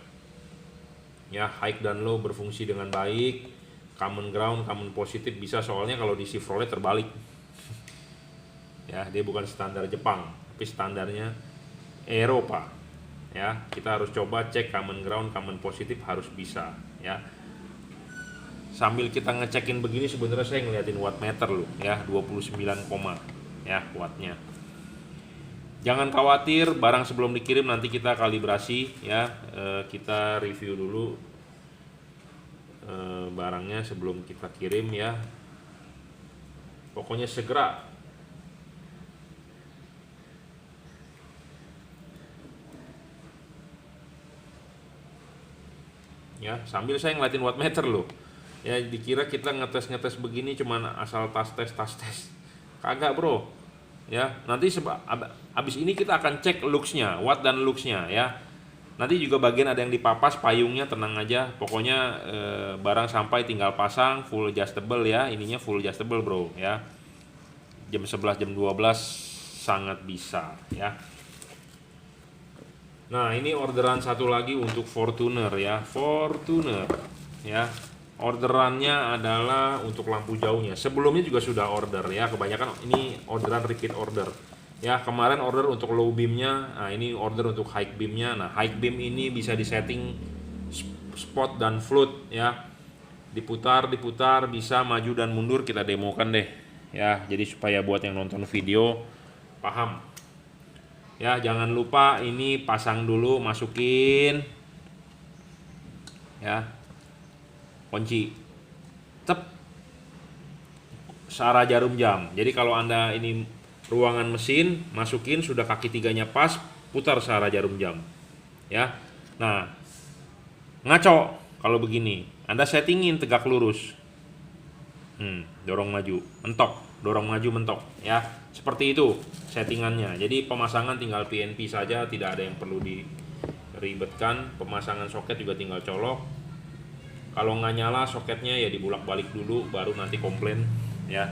ya. High dan low berfungsi dengan baik, common ground, common positif bisa, soalnya kalau di Chevrolet terbalik ya, dia bukan standar Jepang tapi standarnya Eropa ya. Kita harus coba cek common ground, common positif harus bisa ya. Sambil kita ngecekin begini, sebenarnya saya ngeliatin wattmeter loh ya, 29, ya wattnya. Jangan khawatir, barang sebelum dikirim nanti kita kalibrasi ya. Kita review dulu barangnya sebelum kita kirim ya. Pokoknya segera ya. Sambil saya ngeliatin wattmeter loh ya, dikira kita ngetes begini cuman asal tas tes kagak bro ya. Nanti abis ini kita akan cek looksnya, watt dan looksnya ya. Nanti juga bagian ada yang dipapas payungnya, tenang aja. Pokoknya barang sampai tinggal pasang, full adjustable ya. Ininya full adjustable bro ya. Jam 11, jam 12 sangat bisa ya. Nah ini orderan satu lagi untuk Fortuner ya, Fortuner ya. Orderannya adalah untuk lampu jauhnya. Sebelumnya juga sudah order ya, kebanyakan ini orderan repeat order ya. Kemarin order untuk low beamnya, nah ini order untuk high beamnya. Nah high beam ini bisa disetting spot dan float ya, diputar bisa maju dan mundur. Kita demokan deh ya, jadi supaya buat yang nonton video paham ya. Jangan lupa ini pasang dulu, masukin ya kunci, tep, searah jarum jam. Jadi kalau Anda ini ruangan mesin, masukin sudah kaki tiganya pas, putar searah jarum jam ya. Nah ngaco kalau begini, Anda settingin tegak lurus, dorong maju mentok, dorong maju mentok ya, seperti itu settingannya. Jadi pemasangan tinggal PNP saja, tidak ada yang perlu diribetkan. Pemasangan soket juga tinggal colok. Kalau nggak nyala soketnya ya dibulak-balik dulu, baru nanti komplain ya.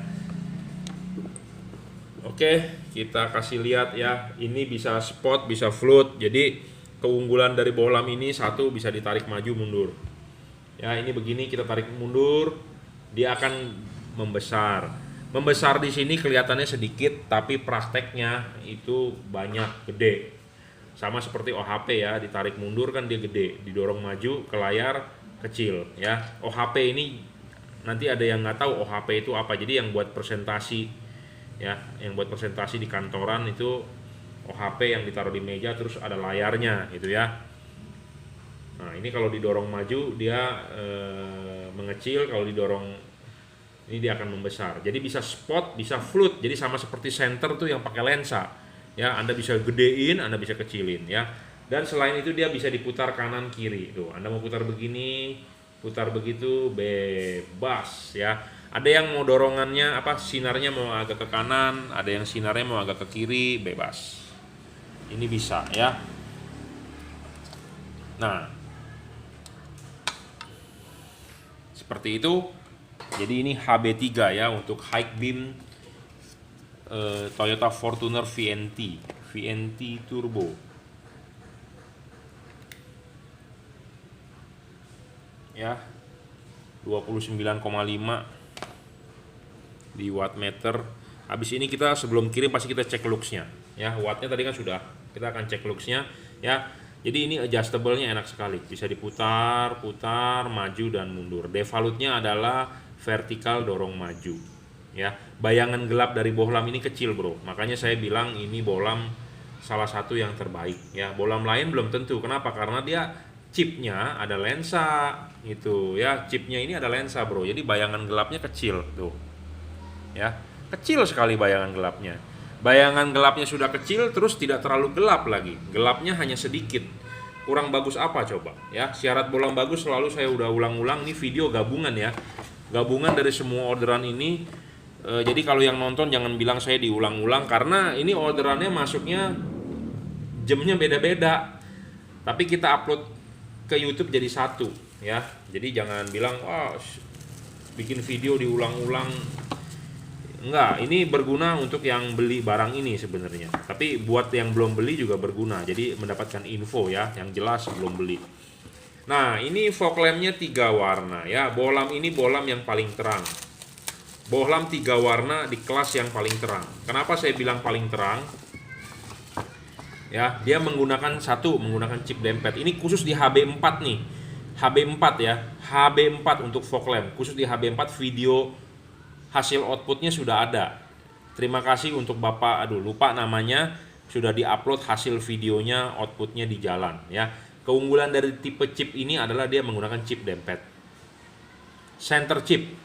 Oke, kita kasih lihat ya. Ini bisa spot, bisa float. Jadi keunggulan dari bohlam ini satu, bisa ditarik maju mundur. Ya, ini begini kita tarik mundur, dia akan membesar. Membesar di sini kelihatannya sedikit, tapi prakteknya itu banyak, gede. Sama seperti OHP ya, ditarik mundur kan dia gede, didorong maju ke layar kecil ya. OHP ini nanti ada yang nggak tahu OHP itu apa. Jadi yang buat presentasi ya, yang buat presentasi di kantoran itu OHP yang ditaruh di meja terus ada layarnya gitu ya. Nah, ini kalau didorong maju dia mengecil, kalau didorong ini dia akan membesar. Jadi bisa spot, bisa float. Jadi sama seperti center tuh yang pakai lensa. Ya, Anda bisa gedein, Anda bisa kecilin ya. Dan selain itu dia bisa diputar kanan kiri. Tuh, Anda mau putar begini, putar begitu, bebas ya. Ada yang mau dorongannya apa sinarnya mau agak ke kanan, ada yang sinarnya mau agak ke kiri, bebas. Ini bisa ya. Nah, seperti itu. Jadi ini HB3 ya untuk high beam Toyota Fortuner VNT Turbo. Ya. 29,5 di wattmeter. Habis ini kita sebelum kirim pasti kita cek looksnya ya. Wattnya tadi kan sudah, kita akan cek looksnya ya. Jadi ini adjustable-nya enak sekali, bisa diputar, putar, maju dan mundur. Devalutnya adalah vertikal dorong maju ya. Bayangan gelap dari bohlam ini kecil bro, makanya saya bilang ini bohlam salah satu yang terbaik ya. Bohlam lain belum tentu, kenapa? Karena dia chipnya ada lensa gitu ya. Chipnya ini ada lensa bro, jadi bayangan gelapnya kecil tuh ya, kecil sekali bayangan gelapnya. Bayangan gelapnya sudah kecil, terus tidak terlalu gelap lagi, gelapnya hanya sedikit. Kurang bagus apa coba ya. Syarat bohlam bagus selalu saya udah ulang-ulang, ini video gabungan ya, gabungan dari semua orderan ini. Jadi kalau yang nonton jangan bilang saya diulang-ulang, karena ini orderannya masuknya jamnya beda-beda, tapi kita upload ke YouTube jadi satu ya. Jadi jangan bilang wah bikin video diulang-ulang. Enggak, ini berguna untuk yang beli barang ini sebenarnya. Tapi buat yang belum beli juga berguna. Jadi mendapatkan info ya, yang jelas belum beli. Nah, ini fog lampnya 3 warna ya. Bohlam ini bohlam yang paling terang. Bohlam 3 warna di kelas yang paling terang. Kenapa saya bilang paling terang? Ya, dia menggunakan chip dempet. Ini khusus di HB4 nih. HB4 ya. HB4 untuk fog lamp. Khusus di HB4 video hasil outputnya sudah ada. Terima kasih untuk Bapak, lupa namanya, sudah diupload hasil videonya, outputnya di jalan ya. Keunggulan dari tipe chip ini adalah dia menggunakan chip dempet, center chip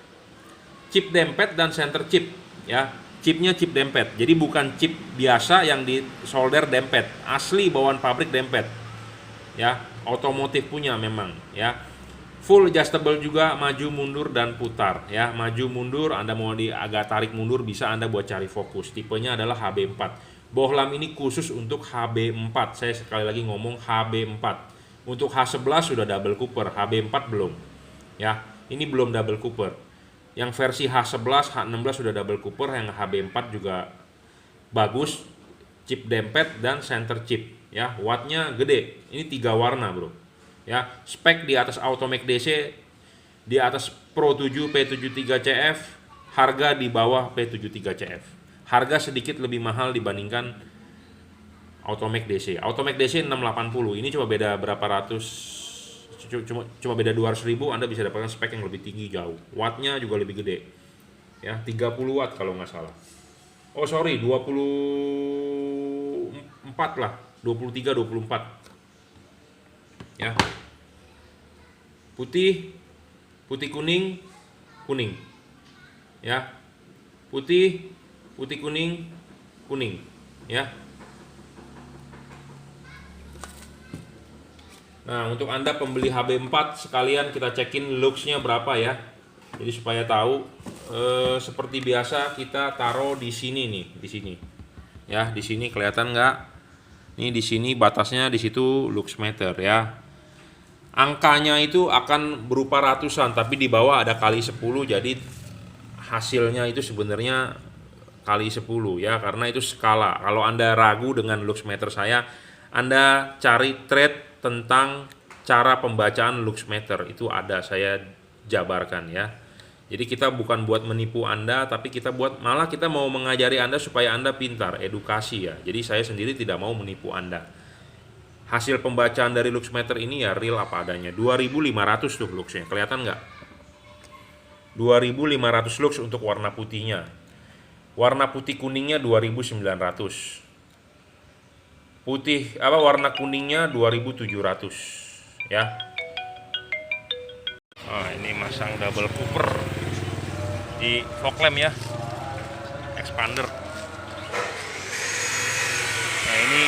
dempet dan center chip ya. Chipnya chip dempet, jadi bukan chip biasa yang di solder dempet, asli bawaan pabrik dempet ya, otomotif punya memang ya. Full adjustable juga, maju mundur dan putar ya. Maju mundur, Anda mau agak tarik mundur bisa, Anda buat cari fokus. Tipenya adalah HB4. Bohlam ini khusus untuk HB4. Saya sekali lagi ngomong HB4. Untuk H11 sudah double cooper, HB4 belum ya. Ini belum double cooper. Yang versi H11, H16 sudah double cooper, yang HB4 juga bagus, chip dempet dan center chip ya. Wattnya gede. Ini 3 warna bro ya. Spek di atas Automac DC, di atas Pro 7 P73CF, harga di bawah P73CF. Harga sedikit lebih mahal dibandingkan Automac DC. Automac DC 680, ini cuma beda berapa ratus, cuma beda 200 ribu, Anda bisa dapatkan spek yang lebih tinggi jauh. Wattnya juga lebih gede ya, 30 watt kalau nggak salah. Oh sorry, 24 lah, 23, 24 ya. Putih kuning ya. Putih kuning ya. Nah, untuk Anda pembeli HB4 sekalian kita cekin looksnya berapa ya. Jadi supaya tahu, seperti biasa kita taruh di sini nih, di sini ya. Di sini kelihatan nggak? Nih di sini batasnya, di situ looks meter ya. Angkanya itu akan berupa ratusan, tapi di bawah ada kali 10, jadi hasilnya itu sebenarnya kali 10 ya, karena itu skala. Kalau Anda ragu dengan luxmeter saya, Anda cari thread tentang cara pembacaan luxmeter, itu ada, saya jabarkan ya. Jadi kita bukan buat menipu Anda, tapi malah kita mau mengajari Anda supaya Anda pintar, edukasi ya. Jadi saya sendiri tidak mau menipu Anda. Hasil pembacaan dari luxmeter ini ya real apa adanya. 2500 tuh luxnya, kelihatan nggak? 2500 lux untuk warna putihnya. Warna putih kuningnya 2900. Warna kuningnya 2700 ya. Nah, ini masang double cooper di fog lamp ya, expander. Nah, ini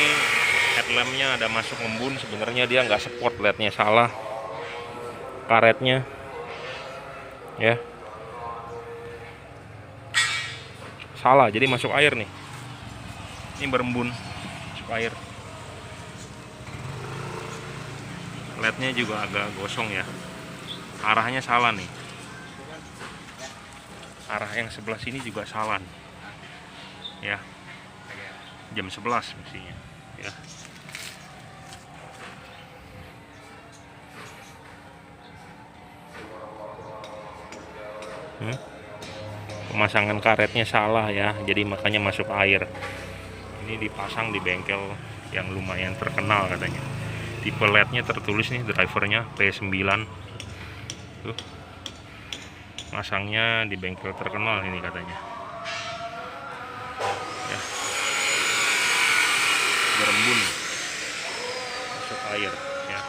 headlampnya ada masuk embun, sebenarnya dia nggak spot, lednya salah, karetnya ya salah, jadi masuk air nih, ini berembun masuk air. Lednya juga agak gosong ya, arahnya salah nih, arah yang sebelah sini juga salah nih. Ya, jam 11 mestinya ya. Pemasangan karetnya salah ya, jadi makanya masuk air. Ini dipasang di bengkel yang lumayan terkenal katanya. Tipe LED-nya tertulis nih, drivernya P9 tuh, masangnya di bengkel terkenal ini katanya ya. Berembun masuk air ya.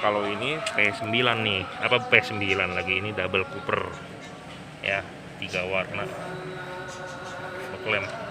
Kalau ini P9 nih, apa P9 lagi, ini double cooper ya, 3 warna fog lamp.